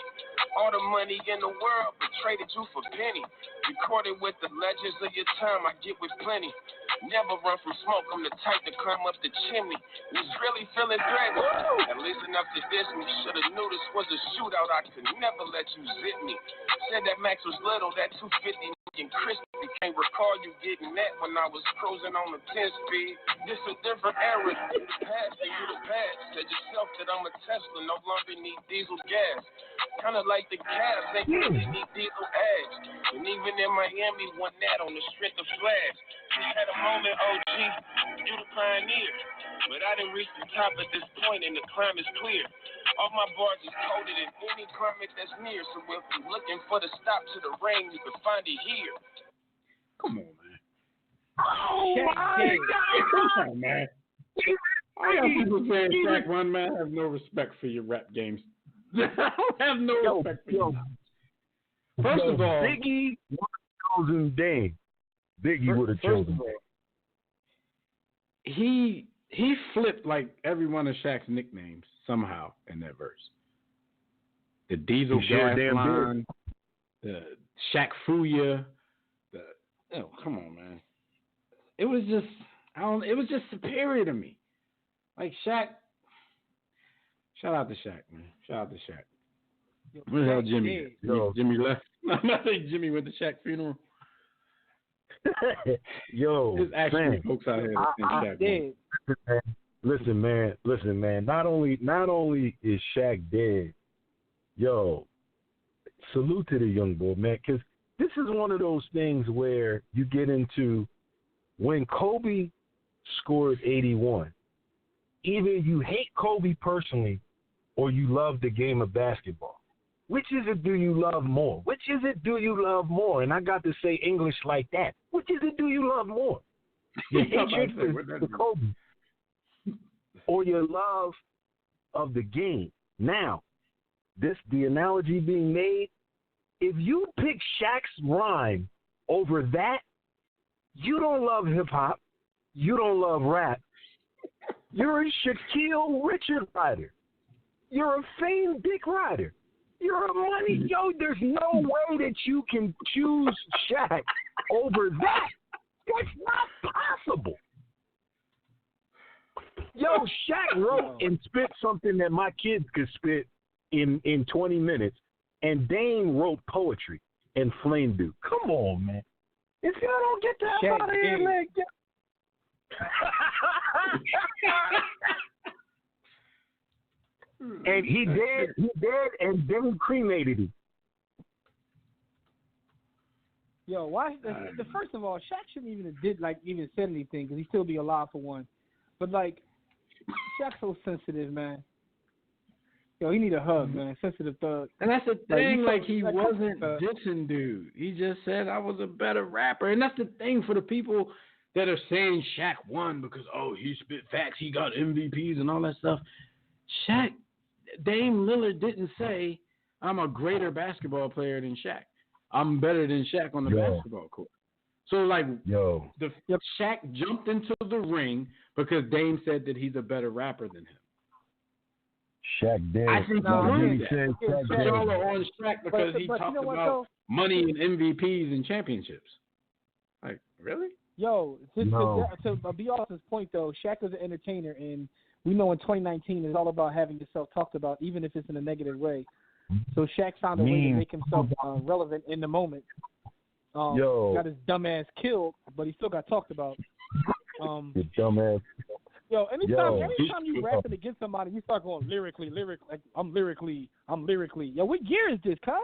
All the money in the world, but traded you for penny. Recorded with the legends of your time, I get with plenty. Never run from smoke, I'm the type to climb up the chimney. Was really feeling threatened, at least enough to diss me. Should've knew this was a shootout, I could never let you zip me. Said that Max was little, that 250 and crispy. Can't recall you getting that when I was cruising on the 10 speed. This a different era, you the past and you the past. Said yourself that I'm a Tesla, no longer need diesel gas. Kinda like the Cavs, they really need diesel ads. And even in Miami, won that on the strength of flags. Just had a moment, OG, you the pioneer. But I didn't reach the top at this point and the climb is clear. All my bars is coated in any climate that's near. So if you're looking for the stop to the rain, you can find it here. Come on, man. Oh, my God. Come on, man. I got people saying Shaq One, man. I have no respect for your rap games. I don't have no respect for you. First of all, Biggie would have chosen Dame. Biggie would have chosen Dame. He flipped like every one of Shaq's nicknames somehow in that verse. The Diesel gas line, the Shaq Fuya. Oh, come on, man. It was just, it was just superior to me. Like Shaq. Shout out to Shaq, man. Shout out to Shaq. Where the hell Jimmy? Jimmy left. I think Jimmy went to Shaq's funeral. Yo, there's actually folks out here that think Shaq. Listen, man. Not only is Shaq dead, yo, salute to the young boy, man, because this is one of those things where you get into when Kobe scored 81. Either you hate Kobe personally or you love the game of basketball. Which is it do you love more? Which is it do you love more? And I got to say English like that. Which is it do you love more? Your hatred for Kobe or your love of the game. Now, the analogy being made, if you pick Shaq's rhyme over that, you don't love hip-hop, you don't love rap, you're a Shaquille Richard rider. You're a famed dick rider. You're a money. Yo, there's no way that you can choose Shaq over that. That's not possible. Yo, Shaq wrote and spit something that my kids could spit in 20 minutes, and Dame wrote poetry and Flame Dude. Come on, man. If y'all don't get that out of here, man, get... And he dead, and then cremated him. Yo, why? The first of all, Shaq shouldn't even said anything because he'd still be alive for one. But like, Shaq's so sensitive, man. Yo, he need a hug, man. Sensitive thug. And that's the thing. Like he wasn't dissing dude. He just said I was a better rapper, and that's the thing for the people that are saying Shaq won because he spit facts, he got MVPs and all that stuff. Dame Lillard didn't say, I'm a greater basketball player than Shaq. I'm better than Shaq on the basketball court. So, like, Shaq jumped into the ring because Dame said that he's a better rapper than him. Shaq did. I think y'all are on Shaq because he talked about money and MVPs and championships. Like, really? Yo, to be off his point, though, Shaq was an entertainer, and we know in 2019 it's all about having yourself talked about, even if it's in a negative way. So Shaq found a way to make himself relevant in the moment. Got his dumb ass killed, but he still got talked about. His dumb ass. Yo, anytime you rapping against somebody, you start going lyrically, like I'm lyrically. Yo, what year is this, huh?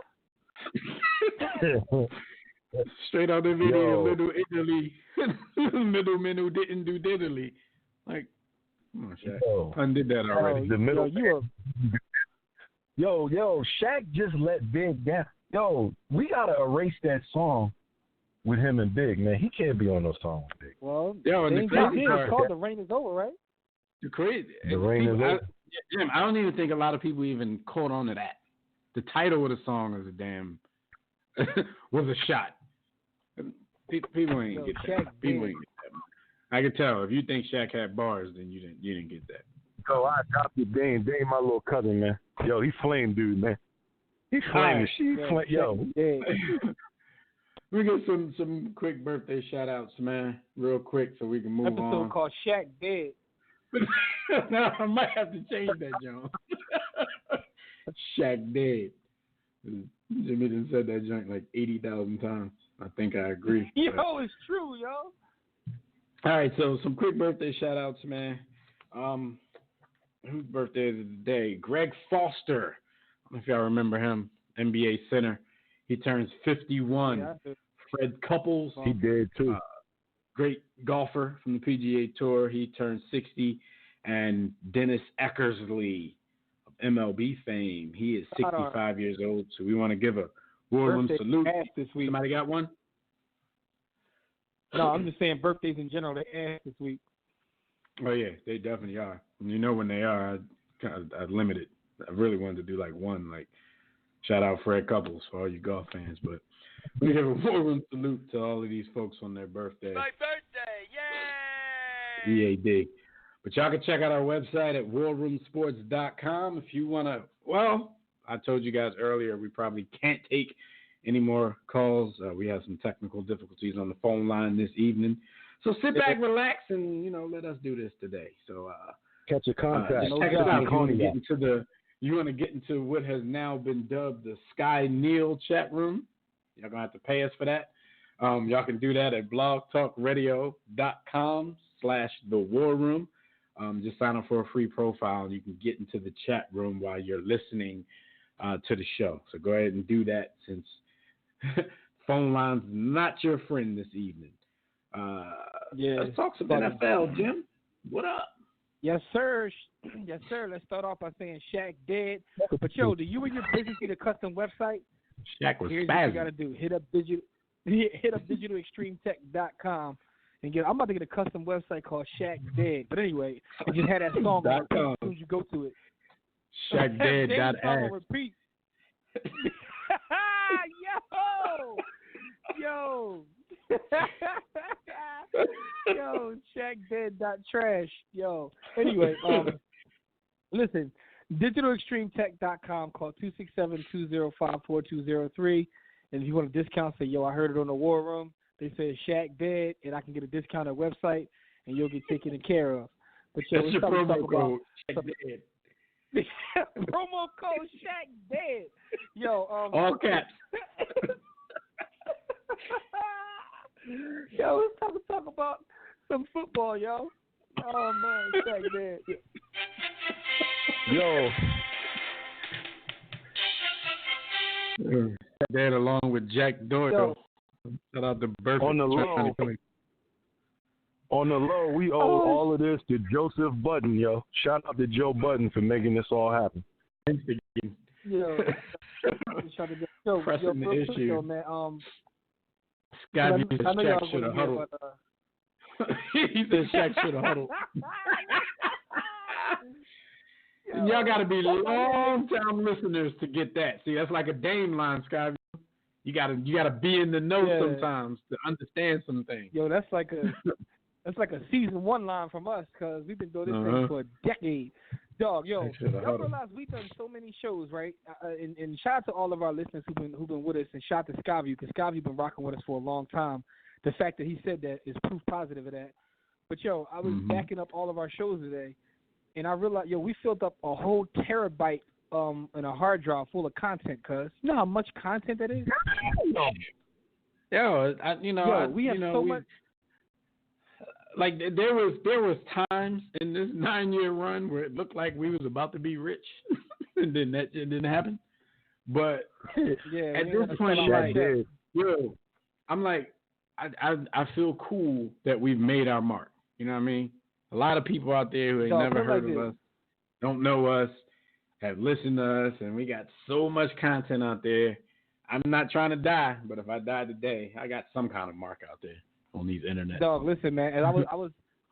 Straight out the video, Little Italy, middle didn't do diddly. Like, come on, Shaq. Undid that already. The middle. Yo, Shaq just let Big down. Yo, we gotta erase that song with him and Big, man. He can't be on those songs, Big. Well, and the crazy part, it's called The Rain Is Over, right? The Rain Is Over. Jim, I don't even think a lot of people even caught on to that. The title of the song is was a shot. People ain't get that. People ain't get that. I could tell if you think Shaq had bars, then you didn't get that. Yo, I adopted Dame. Dame, my little cousin, man. Yo, he flame dude, man. He flame. Yo. We get some quick birthday shout outs, man, real quick so we can move on. Episode called Shaq Dead. No, I might have to change that, John. Shaq Dead. Jimmy done said that joint like 80,000 times. I think I agree. Yo, it's true, yo. All right, so some quick birthday shout outs, man. Whose birthday is it today? Greg Foster. I don't know if y'all remember him, NBA center. He turns 51. Yeah, Fred Couples. He did too. Great golfer from the PGA Tour. He turned 60. And Dennis Eckersley of MLB fame. He is 65 years old. So we want to give a War Room salute. This week. Somebody got one? No, I'm just saying birthdays in general. They asked this week. Oh, yeah, they definitely are. And you know when they are, I limit it. I really wanted to do like one, like shout out Fred Couples for all you golf fans. But we give a War Room salute to all of these folks on their birthday. My birthday, yay! EAD. But y'all can check out our website at warroomsports.com if you want to. Well, I told you guys earlier we probably can't take any more calls. We have some technical difficulties on the phone line this evening. So sit back, relax, and, let us do this today. So catch a contact. Check us out. You want to get into what has now been dubbed the Sky Neal chat room. You're going to have to pay us for that. Y'all can do that at blogtalkradio.com/thewarroom. Just sign up for a free profile, and you can get into the chat room while you're listening to the show. So go ahead and do that since phone line's not your friend this evening. Let's talk some NFL, Jim. What up? Yes, sir. Yes, sir. Let's start off by saying Shaq dead. But, yo, do you and your business need a custom website? Shaq was Here's spazzing. what you got to do. Hit up digitalextremetech.com. And I'm about to get a custom website called Shaq Dead. But anyway, it just had that song on repeat as soon as you go to it. ShaqDead.ass. Repeat. Yo. Yo, ShaqDead.trash. Yo. Anyway, listen, digitalextremetech.com, call 267-205-4203. And if you want a discount, say, yo, I heard it on the War Room. They say Shaq Dead, and I can get a discounted website, and you'll get taken care of. But yo, that's your promo code. Promo code Shaq Dead. Yo, all caps. Yo, let's talk about some football, yo. Oh man, Shaq Dead. Yo. Dead along with Jack Doyle. Shout out to Burke. On the low, we owe all of this to Joseph Budden, yo. Shout out to Joe Budden for making this all happen. Yo, pressing the issue. Yo, man, Scott Shaq should have huddled. He said Shaq should have huddled. Y'all got to be long-time listeners to get that. See, that's like a Dame line, Sky. You gotta be in the know sometimes to understand some things. Yo, that's like a season 1 line from us because we've been doing this thing for a decade. Dog, y'all realize we've done so many shows, right? And shout out to all of our listeners who've been with us, and shout out to Skyview because Skyview been rocking with us for a long time. The fact that he said that is proof positive of that. But yo, I was backing up all of our shows today, and I realized we filled up a whole terabyte in a hard drive full of content. Cause you know how much content that is. We have so much. Like there was times in this 9-year run where it looked like we was about to be rich, and then that shit didn't happen. But at this point, I'm like, I feel cool that we've made our mark. You know what I mean? A lot of people out there who ain't never heard of us, don't know us, have listened to us, and we got so much content out there. I'm not trying to die, but if I die today, I got some kind of mark out there on these internet. Dog, listen, man, and I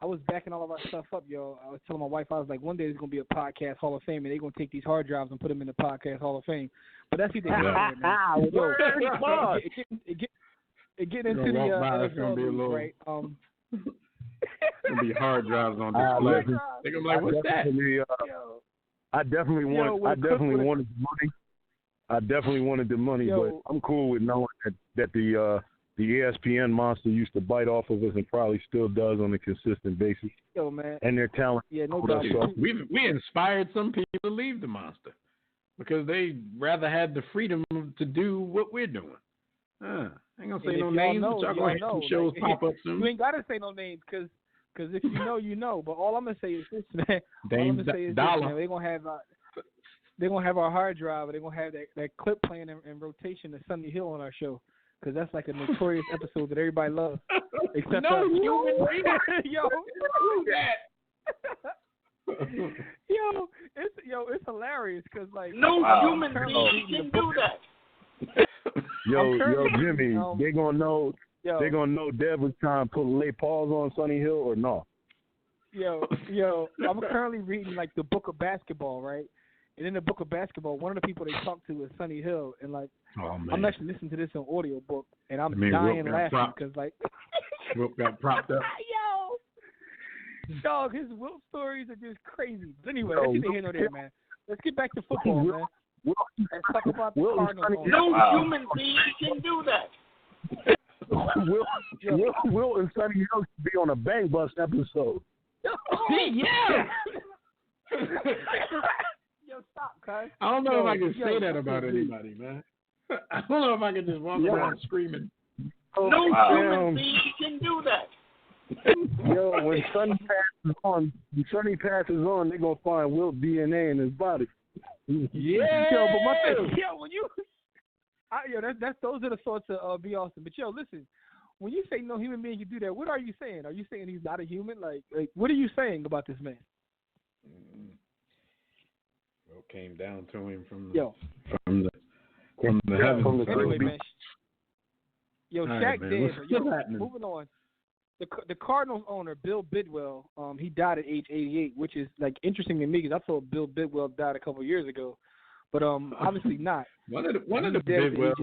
was backing all of our stuff up, yo. I was telling my wife, I was like, one day there's gonna be a podcast Hall of Fame, and they're gonna take these hard drives and put them in the podcast Hall of Fame. But that's either getting into the gonna be a little, right? Gonna be hard drives on display. They're gonna be like, what's that? I definitely wanted the money. I definitely wanted the money, but I'm cool with knowing that the ESPN monster used to bite off of us and probably still does on a consistent basis. Yo, man. And their talent. Yeah, no doubt. We inspired some people to leave the monster because they rather had the freedom to do what we're doing. I ain't gonna say no names, but y'all gonna have some shows pop up soon. You ain't gotta say no names because if you know, you know. But all I'm gonna say is this, man. They're gonna have our hard drive, and they're gonna have that clip playing in rotation to Sunny Hill on our show. Because that's like a notorious episode that everybody loves. Except no human being. Yo, it's hilarious because like no human being can do that. Yo, Jimmy, they gonna know. They're gonna know Dev was trying to lay pause on Sunny Hill or no? Yo, I'm currently reading like the book of basketball, right? And in the book of basketball, one of the people they talk to is Sunny Hill, and like I'm actually listening to this on audio book, and I'm dying laughing because like Wilt got propped up. Dog, his Wilt stories are just crazy. But anyway, that's neither here nor there, man. Let's get back to football, man. Let's talk about the Cardinals. No human being can do that. Wilt and Sunny Hill should be on a Bang Bus episode. Yeah. Yo, stop, cuz. I don't know if I can say that about anybody, man. I don't know if I can just walk around screaming. No human being can do that. Yo, when Sonny passes on, they're gonna find Wilt DNA in his body. Yeah. Yo, but my thing, when you, those are the thoughts of B. Austin. But yo, listen, when you say no human being can do that, what are you saying? Are you saying he's not a human? Like what are you saying about this man? Well, came down to him from the heavens. Anyway, man. Yo, Shaq did. What's moving on. The Cardinals owner, Bill Bidwell, he died at age 88, which is like interesting to me because I thought Bill Bidwell died a couple of years ago, but obviously not. One of the Bidwell.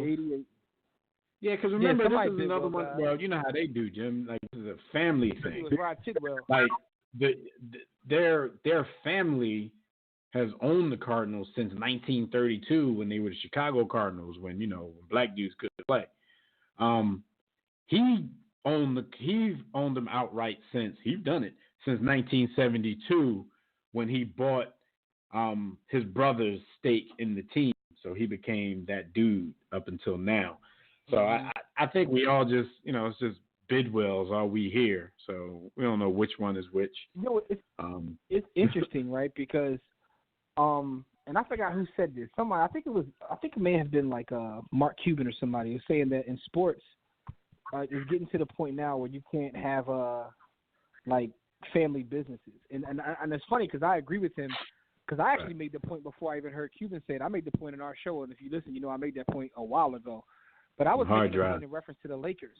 Yeah, because remember this is another one. Well, you know how they do, Jim. Like this is a family thing. It was Rod Tidwell. Like their family has owned the Cardinals since 1932 when they were the Chicago Cardinals, when black dudes couldn't play. He's owned them outright since 1972 when he bought his brother's stake in the team. So he became that dude up until now. So I think we all just, it's just Bidwell's all we hear. So we don't know which one is which. It's interesting, right? Because and I forgot who said this. Somebody, I think it may have been like Mark Cuban or somebody was saying that in sports, it's getting to the point now where you can't have like family businesses. And it's funny because I agree with him because I actually made the point before I even heard Cuban say it. I made the point in our show, and if you listen, I made that point a while ago. But I was making that point in reference to the Lakers.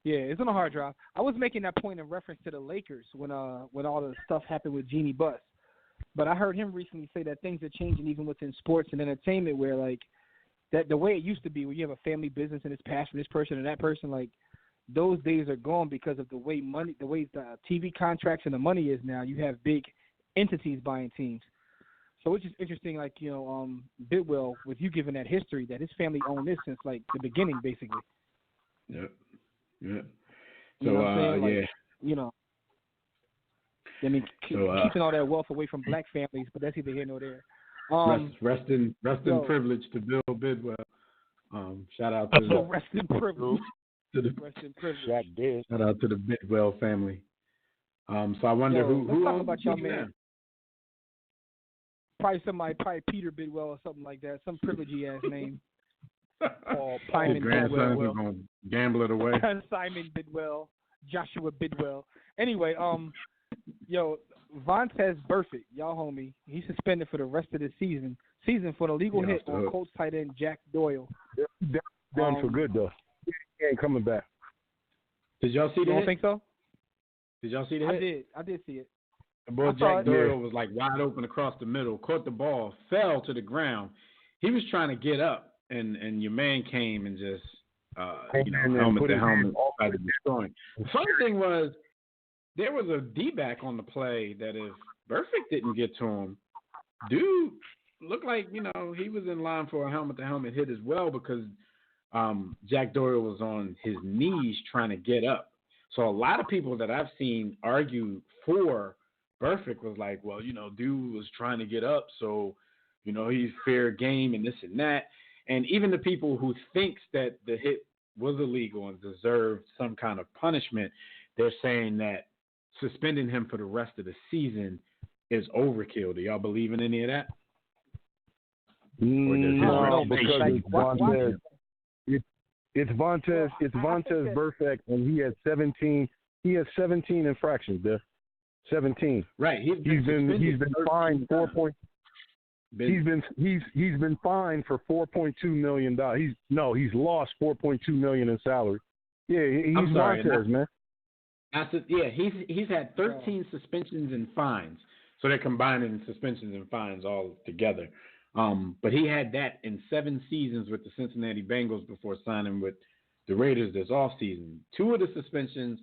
Yeah, it's on a hard drive. I was making that point in reference to the Lakers when all the stuff happened with Jeannie Buss. But I heard him recently say that things are changing even within sports and entertainment, where like that the way it used to be, where you have a family business and it's passed from this person and that person, like those days are gone because of the way the TV contracts and the money is now. You have big entities buying teams. So it's just interesting, like, Bidwell, with you giving that history, that his family owned this since, like, the beginning, basically. Yep. So, you know what I'm saying? Like, yeah. You know, I mean, keeping all that wealth away from black families, but that's either here nor there. Rest in privilege to Bill Bidwell. Shout out to rest in privilege. Rest in privilege. Shout out to the Bidwell family. So I wonder who let's talk owns about y'all, man. now? Probably Peter Bidwell or something like that, some privilegey ass name. His grandson is going to gamble it away. Simon Bidwell, Joshua Bidwell. Anyway, Vontaze Burfict, y'all homie, he's suspended for the rest of the season for an illegal hit on Colts tight end Jack Doyle. Done for good though. He ain't coming back. Did y'all see that? You don't think so? Did y'all see that? I did see it. The boy Jack Doyle was like wide open across the middle, caught the ball, fell to the ground. He was trying to get up, and your man came and just, helmet to helmet, tried to destroy him. The funny thing was, there was a D-back on the play that if Burfict didn't get to him, dude looked like, he was in line for a helmet-to-helmet hit as well because Jack Doyle was on his knees trying to get up. So a lot of people that I've seen argue for Burfict was like, well, dude was trying to get up, so, he's fair game and this and that. And even the people who thinks that the hit was illegal and deserved some kind of punishment, they're saying that suspending him for the rest of the season is overkill. Do y'all believe in any of that? No, because it's Vontaze Burfict, and he has 17 infractions there. 17. Right. He's been fined He's been fined for $4.2 million. He's lost $4.2 million in salary. Yeah, he's Vontaze, man. He's had 13 suspensions and fines. So they're combining suspensions and fines all together. But he had that in 7 seasons with the Cincinnati Bengals before signing with the Raiders this offseason. 2 of the suspensions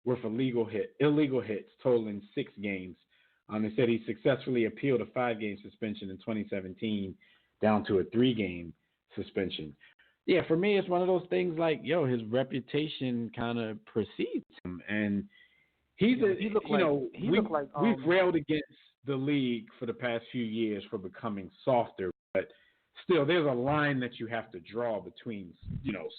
were for illegal hits, totaling 6 games. They said he successfully appealed a 5-game suspension in 2017 down to a 3-game suspension. Yeah, for me, it's one of those things like, his reputation kind of precedes him. And we've railed against the league for the past few years for becoming softer, but still, there's a line that you have to draw between,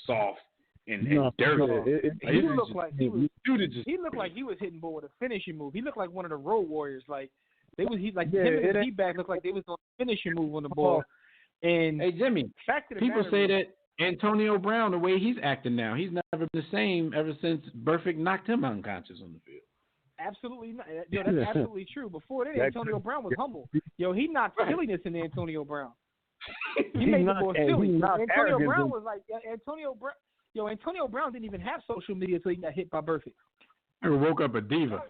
soft and dirty. He looked like he was hitting ball with a finishing move. He looked like one of the Road Warriors. Like him and his D-back looked like they was on a finishing move on the ball. And hey, Jimmy, people say that Antonio Brown, the way he's acting now, he's never been the same ever since Burfict knocked him unconscious on the field. Absolutely not. That's absolutely true. Before that, Antonio Brown was humble. He knocked silliness in Antonio Brown. He made the ball silly. Antonio Brown was like Antonio Brown. Antonio Brown didn't even have social media until he got hit by Burfict. He woke up a diva.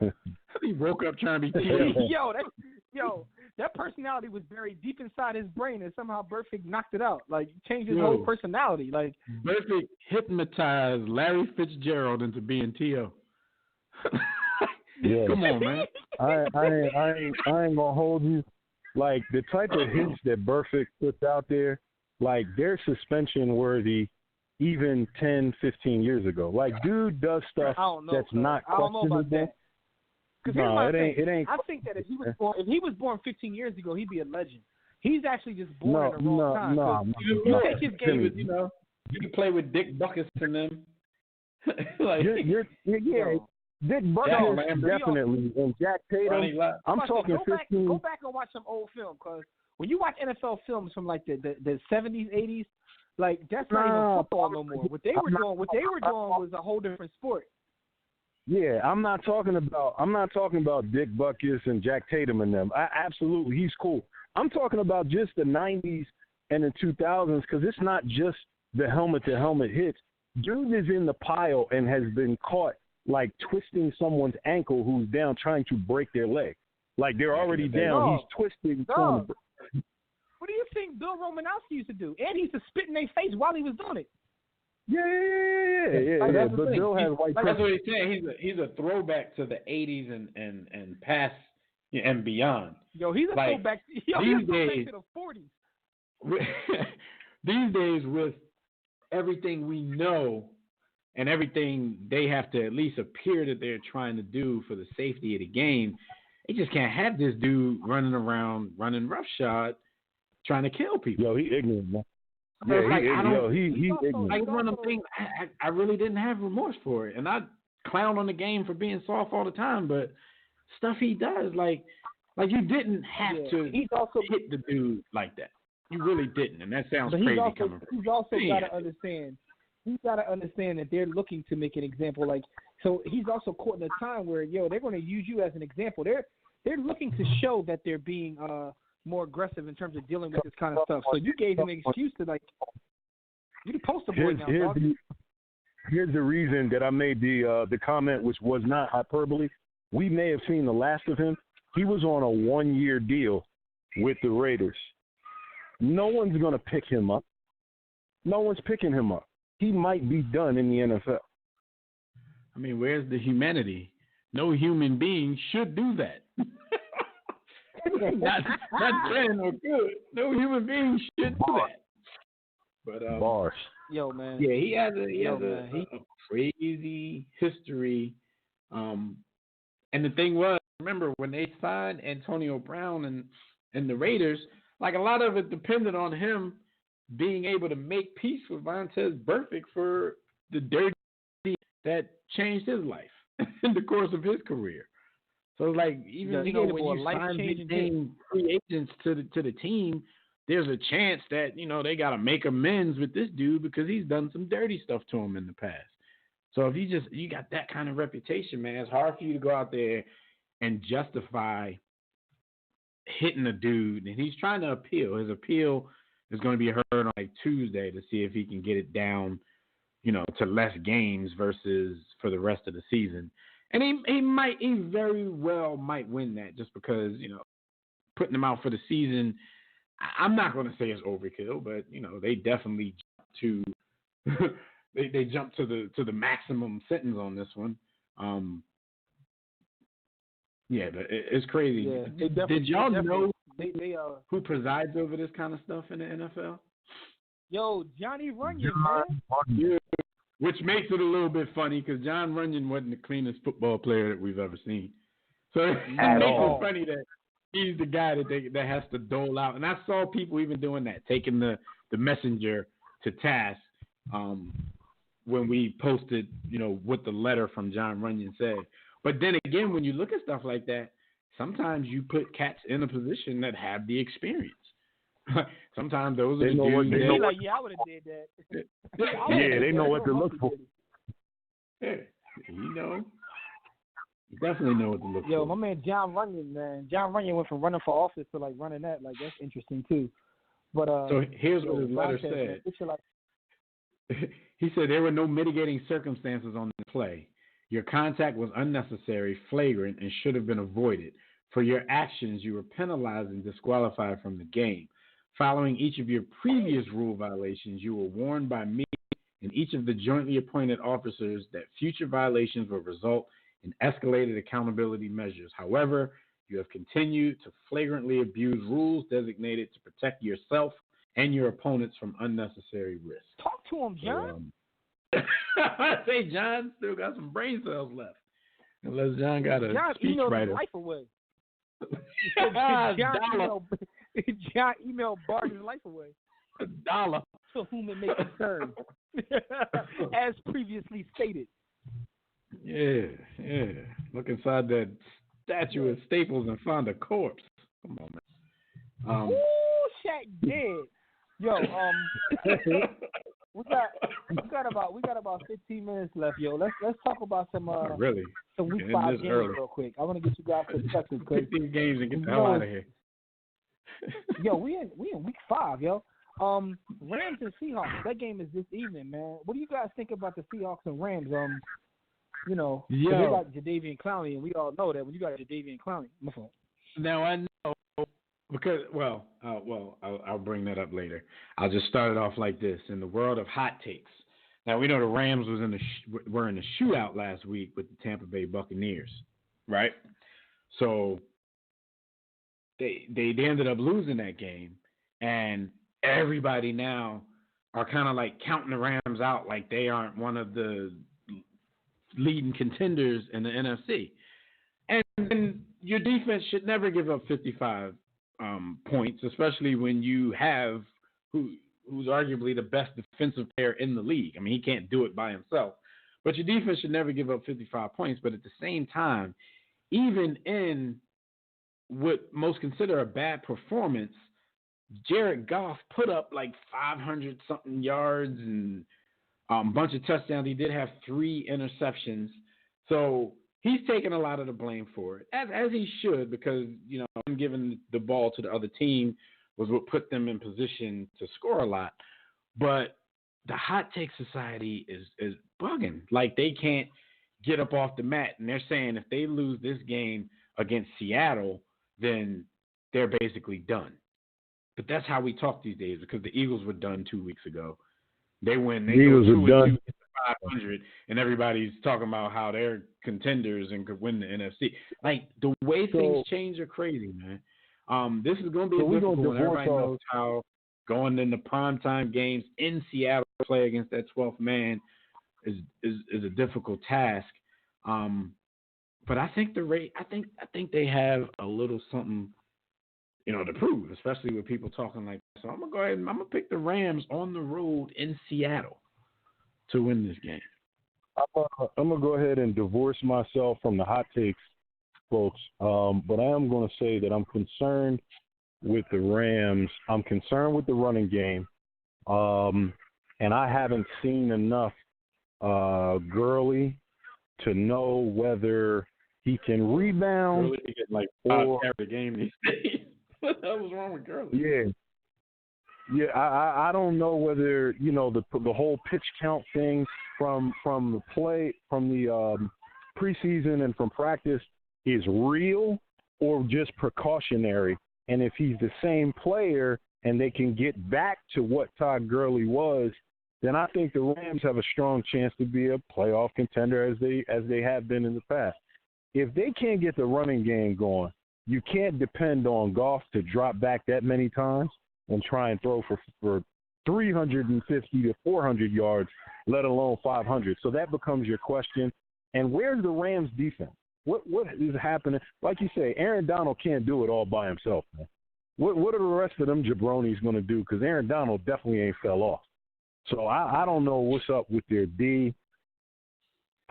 He woke up trying to be TV. That personality was buried deep inside his brain, and somehow Burfict knocked it out. Like, changed his whole personality. Like, Burfict hypnotized Larry Fitzgerald into being T.O. Yeah. Come on, man. I ain't gonna hold you. Like, the type of hits that Burfict puts out there, like, they're suspension worthy even 10, 15 years ago. Like, dude does stuff that's not questionable. No, it ain't. I think that if he was born 15 years ago, he'd be a legend. He's actually just born at the wrong time. No. You take his game with, you can play with Dick Buckus and them. Dick Buckus definitely, and Jack Tatum. I'm talking 15. Go back and watch some old film, because when you watch NFL films from like the 70s, 80s, like, that's not even football no more. What they were doing was a whole different sport. Yeah, I'm not talking about Dick Buckus and Jack Tatum and them. Absolutely, he's cool. I'm talking about just the 90s and the 2000s, because it's not just the helmet-to-helmet hits. Dude is in the pile and has been caught, like, twisting someone's ankle who's down trying to break their leg. Like they're already down. No. He's twisting. No. What do you think Bill Romanowski used to do? And he used to spit in their face while he was doing it. Yeah. Like, that's the But thing. Bill has white That's what privilege. he's saying. He's a throwback to the '80s and past and beyond. Yo, he's a Like, throwback. Yo, these he's a throwback days- to the '40s. These days, with everything we know and everything they have to at least appear that they're trying to do for the safety of the game, they just can't have this dude running around running roughshod trying to kill people. Yo, he ignorant, man. So it's like, He ignorant. Like one of them things, I really didn't have remorse for it, and I clown on the game for being soft all the time. But stuff he does, like you didn't have to hit the dude like that. You really didn't, and that sounds crazy coming from He's also me. got to understand. He's got to understand that they're looking to make an example. Like, so he's also caught in a time where they're going to use you as an example. They're looking to show that they're being more aggressive in terms of dealing with this kind of stuff. So you gave him an excuse to you're the poster boy now, dog. Here's the reason that I made the comment, which was not hyperbole. We may have seen the last of him. He was on a 1-year deal with the Raiders. No one's going to pick him up. No one's picking him up. He might be done in the NFL. I mean, where's the humanity? No human being should do that. not bad or good. No human being should do that. But bars. Yo, man. Yeah, he has a crazy history. And the thing was, remember when they signed Antonio Brown and the Raiders, like a lot of it depended on him being able to make peace with Vontaze Burfict for the dirty that changed his life in the course of his career. So like even when you sign big name free agents to the team, there's a chance that they got to make amends with this dude because he's done some dirty stuff to him in the past. So if you got that kind of reputation, man, it's hard for you to go out there and justify hitting a dude. And he's trying to appeal. His appeal is going to be heard on like Tuesday to see if he can get it down, to less games versus for the rest of the season. And he very well might win that just because, putting him out for the season, I'm not going to say it's overkill, but they definitely jump to they jump to the maximum sentence on this one. Yeah, but it's crazy. Yeah, Did y'all know who presides over this kind of stuff in the NFL? Yo, Johnny Runyon, man. Yeah, which makes it a little bit funny because John Runyon wasn't the cleanest football player that we've ever seen. So it makes it funny that he's the guy that has to dole out. And I saw people even doing that, taking the messenger to task when we posted, what the letter from John Runyon said. But then again, when you look at stuff like that, sometimes you put cats in a position that have the experience. Sometimes those are the dudes I would have did that. Yeah, they know what to look for. Yeah, definitely know what to look for. Yo, my man John Runyon, man. John Runyon went from running for office to like running that. Like that's interesting too. But so here's what his letter said. He said there were no mitigating circumstances on the play. Your contact was unnecessary, flagrant, and should have been avoided. For your actions, you were penalized and disqualified from the game. Following each of your previous rule violations, you were warned by me and each of the jointly appointed officers that future violations will result in escalated accountability measures. However, you have continued to flagrantly abuse rules designated to protect yourself and your opponents from unnecessary risk. Talk to him, John. I say John still got some brain cells left. Unless John got a speechwriter. His life away. John emailed Bart his life away. $1. To whom it may concern. As previously stated. Yeah. Look inside that statue of Staples and find a corpse. Come on, man. Ooh, Shaq dead. Yo, we got about 15 minutes left, yo. Let's talk about some some week 5 games real quick. I want to get you guys perspective. 15 games and get the hell out of here. Yo, we in week 5, yo. Rams and Seahawks. That game is this evening, man. What do you guys think about the Seahawks and Rams? They got Jadeveon Clowney, and we all know that when you got Jadeveon Clowney, my fault. Now I know because I'll bring that up later. I'll just start it off like this. In the world of hot takes, now we know the Rams were in the shootout last week with the Tampa Bay Buccaneers, right? So they ended up losing that game, and everybody now are kind of like counting the Rams out like they aren't one of the leading contenders in the NFC. And your defense should never give up 55 points, especially when you have who's arguably the best defensive player in the league. I mean, he can't do it by himself. But your defense should never give up 55 points. But at the same time, even in what most consider a bad performance, Jared Goff put up like 500-something yards and a bunch of touchdowns. He did have 3 interceptions. So he's taking a lot of the blame for it, as he should, because, him giving the ball to the other team was what put them in position to score a lot. But the Hot Take Society is bugging. Like, they can't get up off the mat, and they're saying if they lose this game against Seattle, then they're basically done. But that's how we talk these days, because the Eagles were done 2 weeks ago. They win. They Eagles go 2-2 done. 500, and everybody's talking about how they're contenders and could win the NFC. Like, the way things change are crazy, man. This is going to be a difficult one. Everybody knows how going into primetime games in Seattle to play against that 12th man is a difficult task. But I think I think they have a little something, to prove, especially with people talking like that. So I'm gonna go ahead and I'm gonna pick the Rams on the road in Seattle to win this game. I'm gonna go ahead and divorce myself from the hot takes, folks. But I am gonna say that I'm concerned with the Rams. I'm concerned with the running game, and I haven't seen enough Gurley to know whether he can rebound. Gurley get like 5 every game these days. What the hell was wrong with Gurley? Yeah. I don't know whether the whole pitch count thing from the play from the preseason and from practice is real or just precautionary. And if he's the same player and they can get back to what Todd Gurley was, then I think the Rams have a strong chance to be a playoff contender as they have been in the past. If they can't get the running game going, you can't depend on Goff to drop back that many times and try and throw for 350 to 400 yards, let alone 500. So that becomes your question. And where's the Rams defense? What is happening? Like you say, Aaron Donald can't do it all by himself, man. What are the rest of them jabronis going to do? Because Aaron Donald definitely ain't fell off. So I don't know what's up with their D.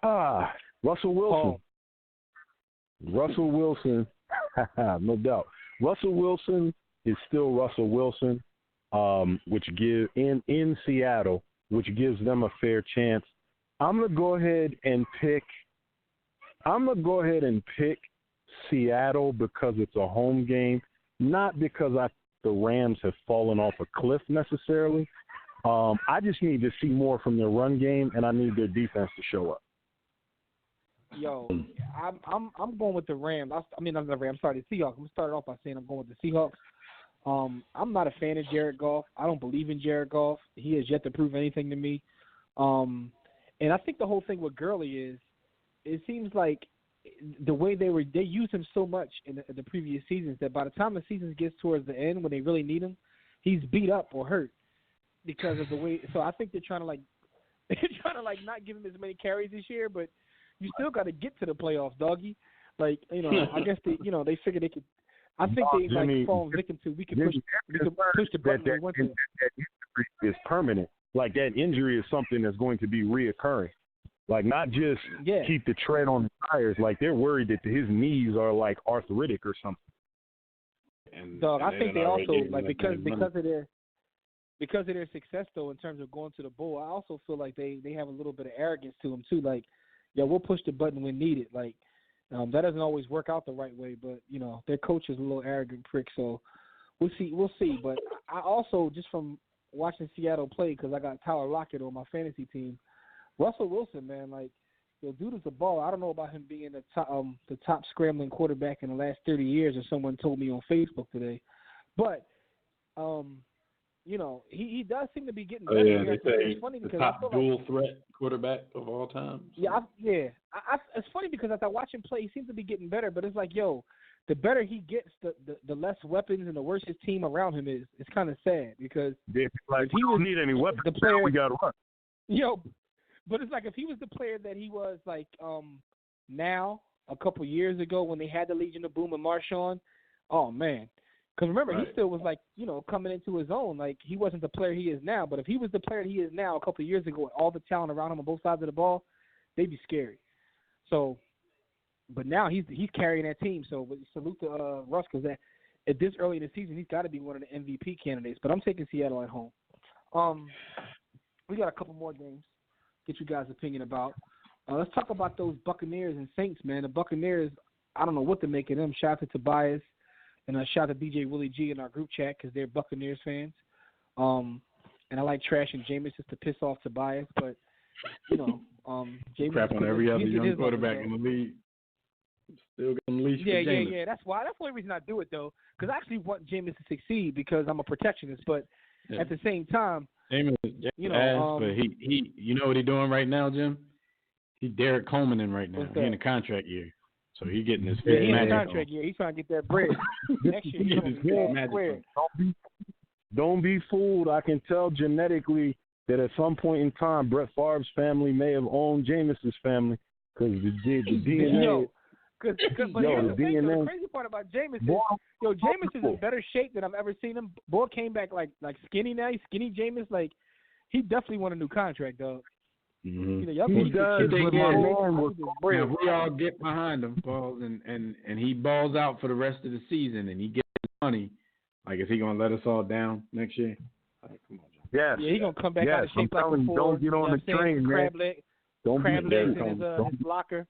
Russell Wilson. Russell Wilson, no doubt. Russell Wilson is still Russell Wilson, which in Seattle, which gives them a fair chance. I'm gonna go ahead and pick Seattle because it's a home game, not because the Rams have fallen off a cliff necessarily. I just need to see more from their run game, and I need their defense to show up. Yo, I'm going with the Rams. I mean, not the Rams. Sorry, the Seahawks. I'm gonna start off by saying I'm going with the Seahawks. I'm not a fan of Jared Goff. I don't believe in Jared Goff. He has yet to prove anything to me. And I think the whole thing with Gurley is, it seems like the way they used him so much in the previous seasons that by the time the season gets towards the end when they really need him, he's beat up or hurt because of the way. So I think they're trying to not give him as many carries this year, but you still got to get to the playoffs, doggy. Like, I guess they figured they could. I think they fallen victim to. We could push the button. That injury is permanent. Like, that injury is something that's going to be reoccurring. Like, not just keep the tread on the tires. Like, they're worried that his knees are like arthritic or something. I think they also because of their success though in terms of going to the bowl. I also feel like they have a little bit of arrogance to them too. Like, we'll push the button when needed. Like, that doesn't always work out the right way, but their coach is a little arrogant prick. So we'll see. But I also, just from watching Seattle play, because I got Tyler Lockett on my fantasy team, Russell Wilson, man, like, Yo, dude is a baller. I don't know about him being the top scrambling quarterback in the last 30 years, or someone told me on Facebook today. But, you know, he does seem to be getting better. Yeah, they say it's funny because the top I feel dual like, threat quarterback of all time. So. Yeah, it's funny because as I watch him play, he seems to be getting better. But it's like, yo, the better he gets, the less weapons and the worse his team around him is. It's kind of sad because like, if he don't need any weapons, the player we got to run. Yo, but it's like if he was the player that he was like now a couple years ago when they had the Legion of Boom and Marshawn, oh man. Because remember, he still was like, you know, coming into his own. Like he wasn't the player he is now. But if he was the player he is now a couple of years ago with all the talent around him on both sides of the ball, they'd be scary. So, but now he's carrying that team. So salute to Russ because at this early in the season, he's got to be one of the MVP candidates. But I'm taking Seattle at home. We got a couple more games. Get you guys' opinion about. Let's talk about those Buccaneers and Saints, man. The Buccaneers, I don't know what to make of them. Shout out to Tobias and shout out to DJ Willie G in our group chat because they're Buccaneers fans. And I like trashing Jameis just to piss off Tobias, but you know, Jameis crap on every other young quarterback in the league. Still got them leash for Jameis. Yeah. That's the only reason I do it though, because I actually want Jameis to succeed because I'm a protectionist. But at the same time. Jameis, you know, but he, you know what he's doing right now, Jim? He's Derek Coleman in right now. He's in a contract year, so he's getting his he's in a magic contract year. He's trying to get that bread. Next year, he's going to get that bread. Don't be fooled. I can tell genetically that at some point in time, Brett Favre's family may have owned Jameis's family because the DNA. But here's the thing, the crazy part about Jameis is, Jameis is in better shape than I've ever seen him. Boy came back like skinny now. He's skinny Jameis. Like, he definitely want a new contract, dog. Mm-hmm. You know, y'all he does. If we all get behind him, Paul, and he balls out for the rest of the season, and he gets his money, like, is he going to let us all down next year? Like, come on, John. Yes. Yeah, he's going to come back out of shape like before. Don't get on the train, man. Crab legs in his blocker.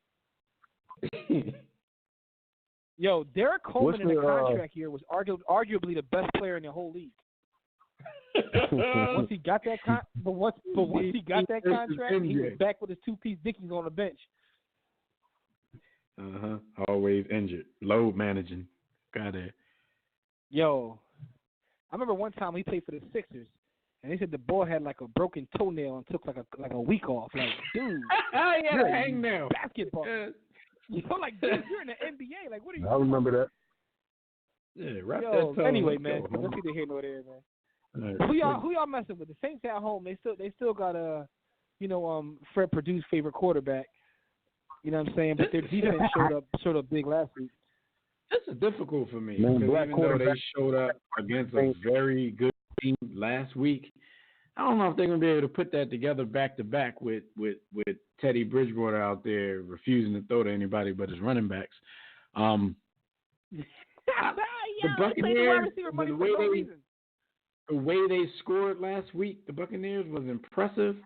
Yo, Derek Coleman in the contract here was arguably the best player in the whole league. Once he got that once he got that contract, he was back with his two-piece Dickies on the bench. Always injured, load managing. Got it. Yo, I remember one time he played for the Sixers, and they said the boy had like a broken toenail and took like a week off. Like, dude, you're a hangnail. Basketball. You know, like, dude, you're in the NBA. Like, what are you? I remember that. Yeah, right. Anyway, man, let's see the here nor there, man. Right. Who y'all messing with? The Saints at home. They still got Fred Purdue's favorite quarterback. You know what I'm saying? But their defense showed up big last week. This is difficult for me because even though they showed up against a very good team last week, I don't know if they're going to be able to put that together back to back with Teddy Bridgewater out there refusing to throw to anybody but his running backs. The Buccaneers, the way they scored last week, the Buccaneers was impressive.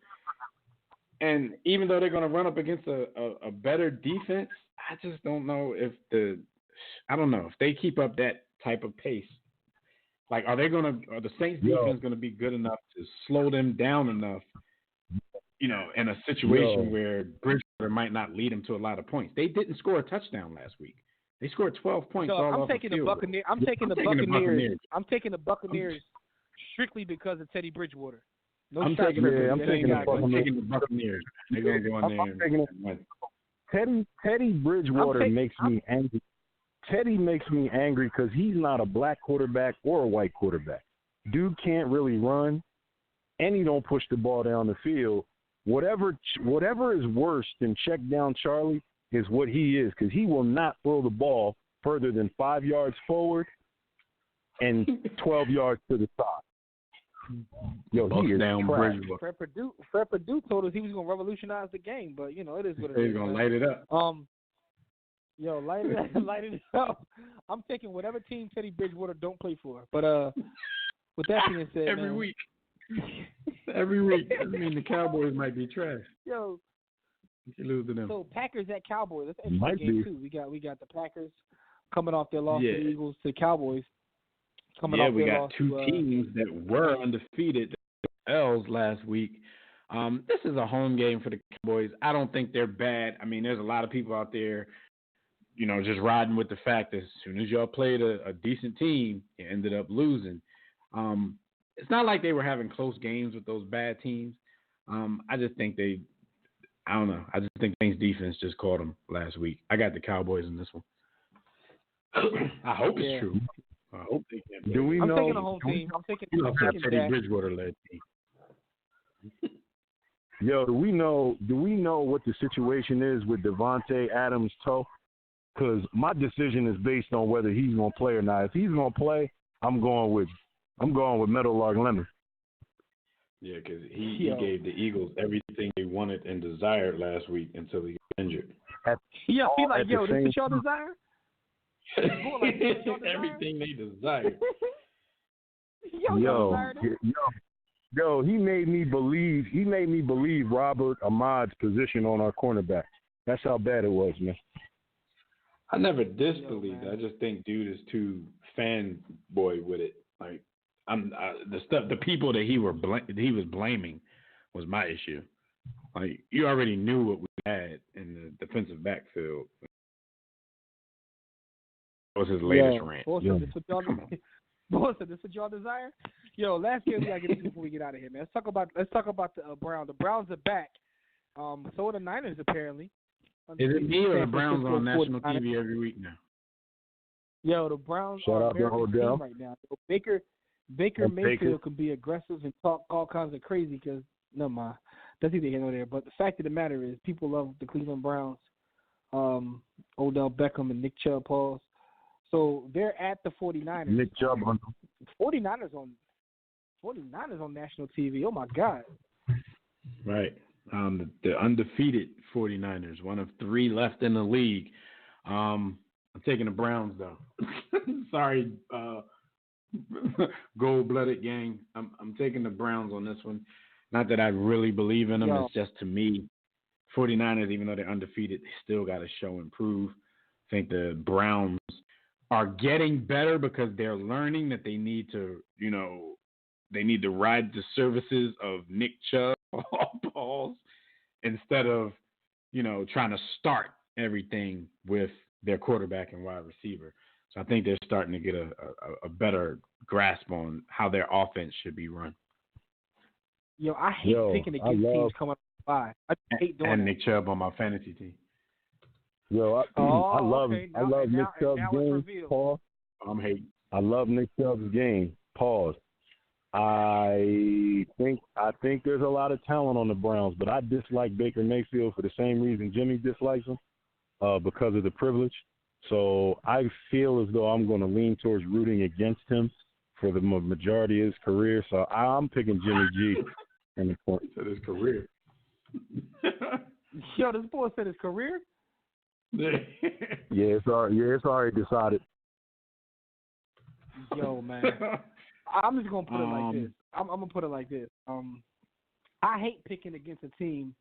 And even though they're going to run up against a better defense, I just don't know if they keep up that type of pace. Like, are the Saints defense going to be good enough to slow them down enough, you know, in a situation where Bridgewater might not lead them to a lot of points? They didn't score a touchdown last week. They scored 12 points all off the field. I'm taking the Buccaneers. I'm taking the Buccaneers strictly because of Teddy Bridgewater. I'm taking the Buccaneers. They're going to go in there. Teddy Bridgewater makes me angry. Teddy makes me angry because he's not a black quarterback or a white quarterback. Dude can't really run, and he don't push the ball down the field. Whatever is worse than check down Charlie is what he is, because he will not throw the ball further than 5 yards forward and 12 yards to the side. Yo, he is down Fred Purdue told us he was going to revolutionize the game, but, you know, it is what it is. He's going to light it up. Yo, light it up. I'm taking whatever team Teddy Bridgewater don't play for. But with that being said, every week. I mean, the Cowboys might be trash. Yo, you lose to them. So Packers at Cowboys. That's an interesting game too. We got the Packers coming off their loss to the Eagles, to the Cowboys coming off their loss. Yeah, we got two teams that were undefeated L's last week. This is a home game for the Cowboys. I don't think they're bad. I mean, there's a lot of people out there, just riding with the fact that as soon as y'all played a decent team, you ended up losing. It's not like they were having close games with those bad teams. I just think I don't know. I just think Saints defense just caught them last week. I got the Cowboys in this one. I hope it's true. I hope they can. I'm taking the home team. I'm taking Teddy Bridgewater led team. Yo, do we know what the situation is with Devontae Adams' toe? Because my decision is based on whether he's gonna play or not. If he's gonna play, I'm going with Meadowlark Leonard. Yeah, because he gave the Eagles everything they wanted and desired last week until he got injured. This is your desire? Everything they desired. Yo, he made me believe Robert Ahmad's position on our cornerback. That's how bad it was, man. I never disbelieved it. I just think dude is too fanboy with it. Like the people that he was blaming was my issue. Like you already knew what we had in the defensive backfield. That was his latest rant. This is what y'all desire? Yo, last game we gotta get into before we get out of here, man. Let's talk about the Browns. The Browns are back. So are the Niners apparently. Is it me or the Browns on national TV every week now? Yo, the Browns Shout are out to American Odell team right now. So Baker Mayfield could be aggressive and talk all kinds of crazy because never mind. That's either here nor there. But the fact of the matter is, people love the Cleveland Browns. Odell Beckham and Nick Chubb pause. So they're at the 49ers. Nick Chubb. 49ers on national TV. Oh my God. Right. The undefeated 49ers, one of 3 left in the league. I'm taking the Browns though. Sorry, gold-blooded gang. I'm taking the Browns on this one. Not that I really believe in them. It's just, to me, 49ers, even though they're undefeated, they still got to show and prove. I think the Browns are getting better because they're learning that they need to, they need to ride the services of Nick Chubb balls instead of, trying to start everything with their quarterback and wide receiver. So I think they're starting to get a better grasp on how their offense should be run. I hate picking against teams coming up by. I hate doing and Nick Chubb on my fantasy team. I love Nick Chubb's game. Pause. I'm hating. I love Nick Chubb's game. Pause. I think there's a lot of talent on the Browns, but I dislike Baker Mayfield for the same reason Jimmy dislikes him, because of the privilege. So I feel as though I'm going to lean towards rooting against him for the majority of his career. So I'm picking Jimmy G in the point of his career. Yo, this boy said his career? It's already decided. Yo, man. I'm just gonna put it like this. I'm gonna put it like this. I hate picking against a team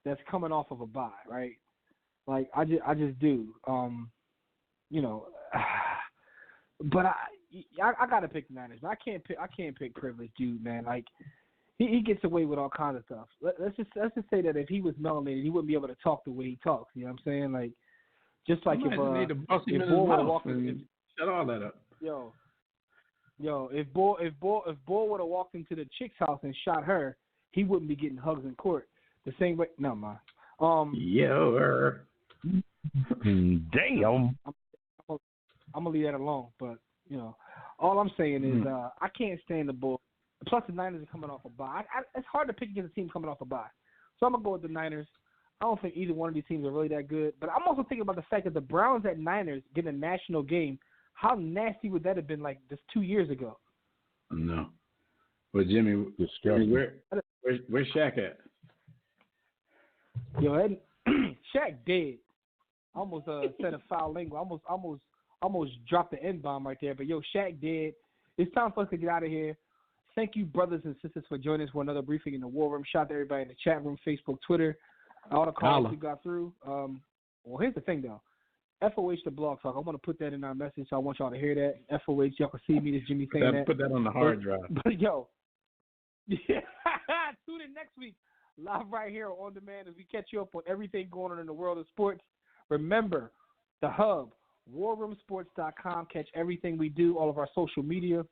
that's coming off of a bye, right? Like I just do. But I gotta pick the Niners. I can't pick privileged dude, man. Like he gets away with all kinds of stuff. Let's just say that if he was melanated, he wouldn't be able to talk the way he talks. You know what I'm saying? Like just like if Bull would have walked in, shut all that up. Yo, if Bull would have walked into the chick's house and shot her, he wouldn't be getting hugs in court. The same way. No, man. Damn. I'm gonna leave that alone. But all I'm saying is I can't stand the Bull. Plus the Niners are coming off a bye. It's hard to pick against a team coming off a bye. So I'm gonna go with the Niners. I don't think either one of these teams are really that good. But I'm also thinking about the fact that the Browns at Niners get a national game. How nasty would that have been like just 2 years ago? No. But Jimmy, where's Shaq at? Yo, Shaq dead. I almost said a foul lingo. Almost dropped the N-bomb right there. But yo, Shaq dead. It's time for us to get out of here. Thank you, brothers and sisters, for joining us for another briefing in the War Room. Shout out to everybody in the chat room, Facebook, Twitter, all the calls we got through. Well, here's the thing, though. FOH the Blog Talk. I want to put that in our message, so I want y'all to hear that. FOH, y'all can see me. This Jimmy saying that. Put that on the hard drive. But yo, tune in next week live right here on demand as we catch you up on everything going on in the world of sports. Remember, the hub, warroomsports.com. Catch everything we do, all of our social media,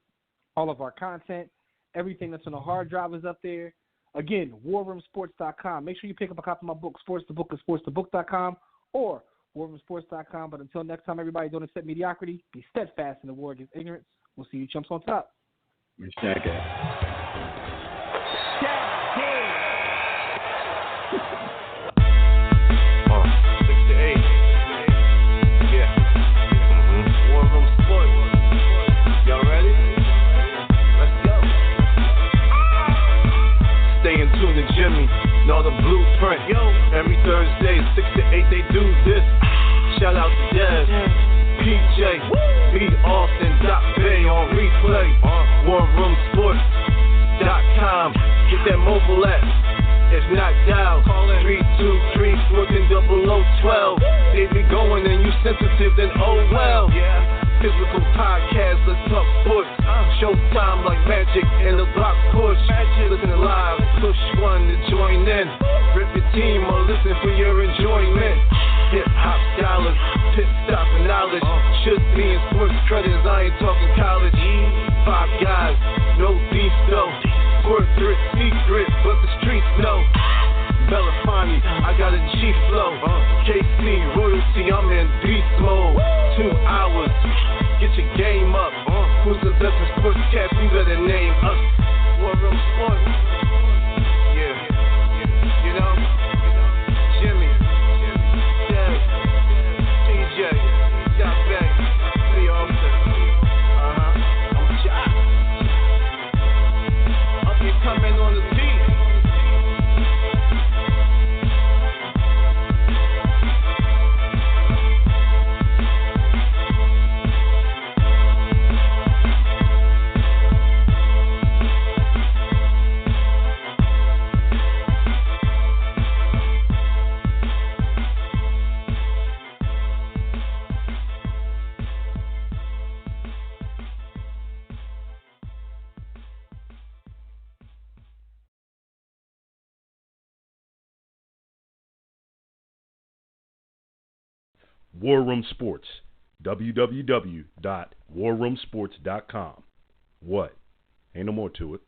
all of our content, everything that's on the hard drive is up there. Again, warroomsports.com. Make sure you pick up a copy of my book, Sports the Book, at sportsthebook.com or warroomsports.com. But until next time, everybody, don't accept mediocrity. Be steadfast in the war against ignorance. We'll see you chumps on top. Miss Shaq. Jimmy, know the blueprint. Every Thursday, 6 to 8, they do this. Shout out to Dez, PJ, B. Austin, Bay on replay. OneRoomSports.com. Get that mobile app. If not, dial 323-140012. They be going and you sensitive, then oh well. Physical podcast, let's talk sports. Showtime like magic and the block push. Listen live, push one to join in. Rip your team or listen for your enjoyment. Hip hop scholars, pit stop and knowledge. Should be in sports credits, I ain't talking college. 5 guys, no beef though. Corporate secret, but the streets know. Belafonte, I got a G flow. KC, royalty, I'm in beast mode. 2 hours, get your game up. Who's the best in sportscast? You better name us. War Room Sports. Yeah, you know, Jimmy, Dez, PJ, Shot Back, B. Austin. I'm Josh. Up here coming on the beat. War Room Sports, www.warroomsports.com. What? Ain't no more to it.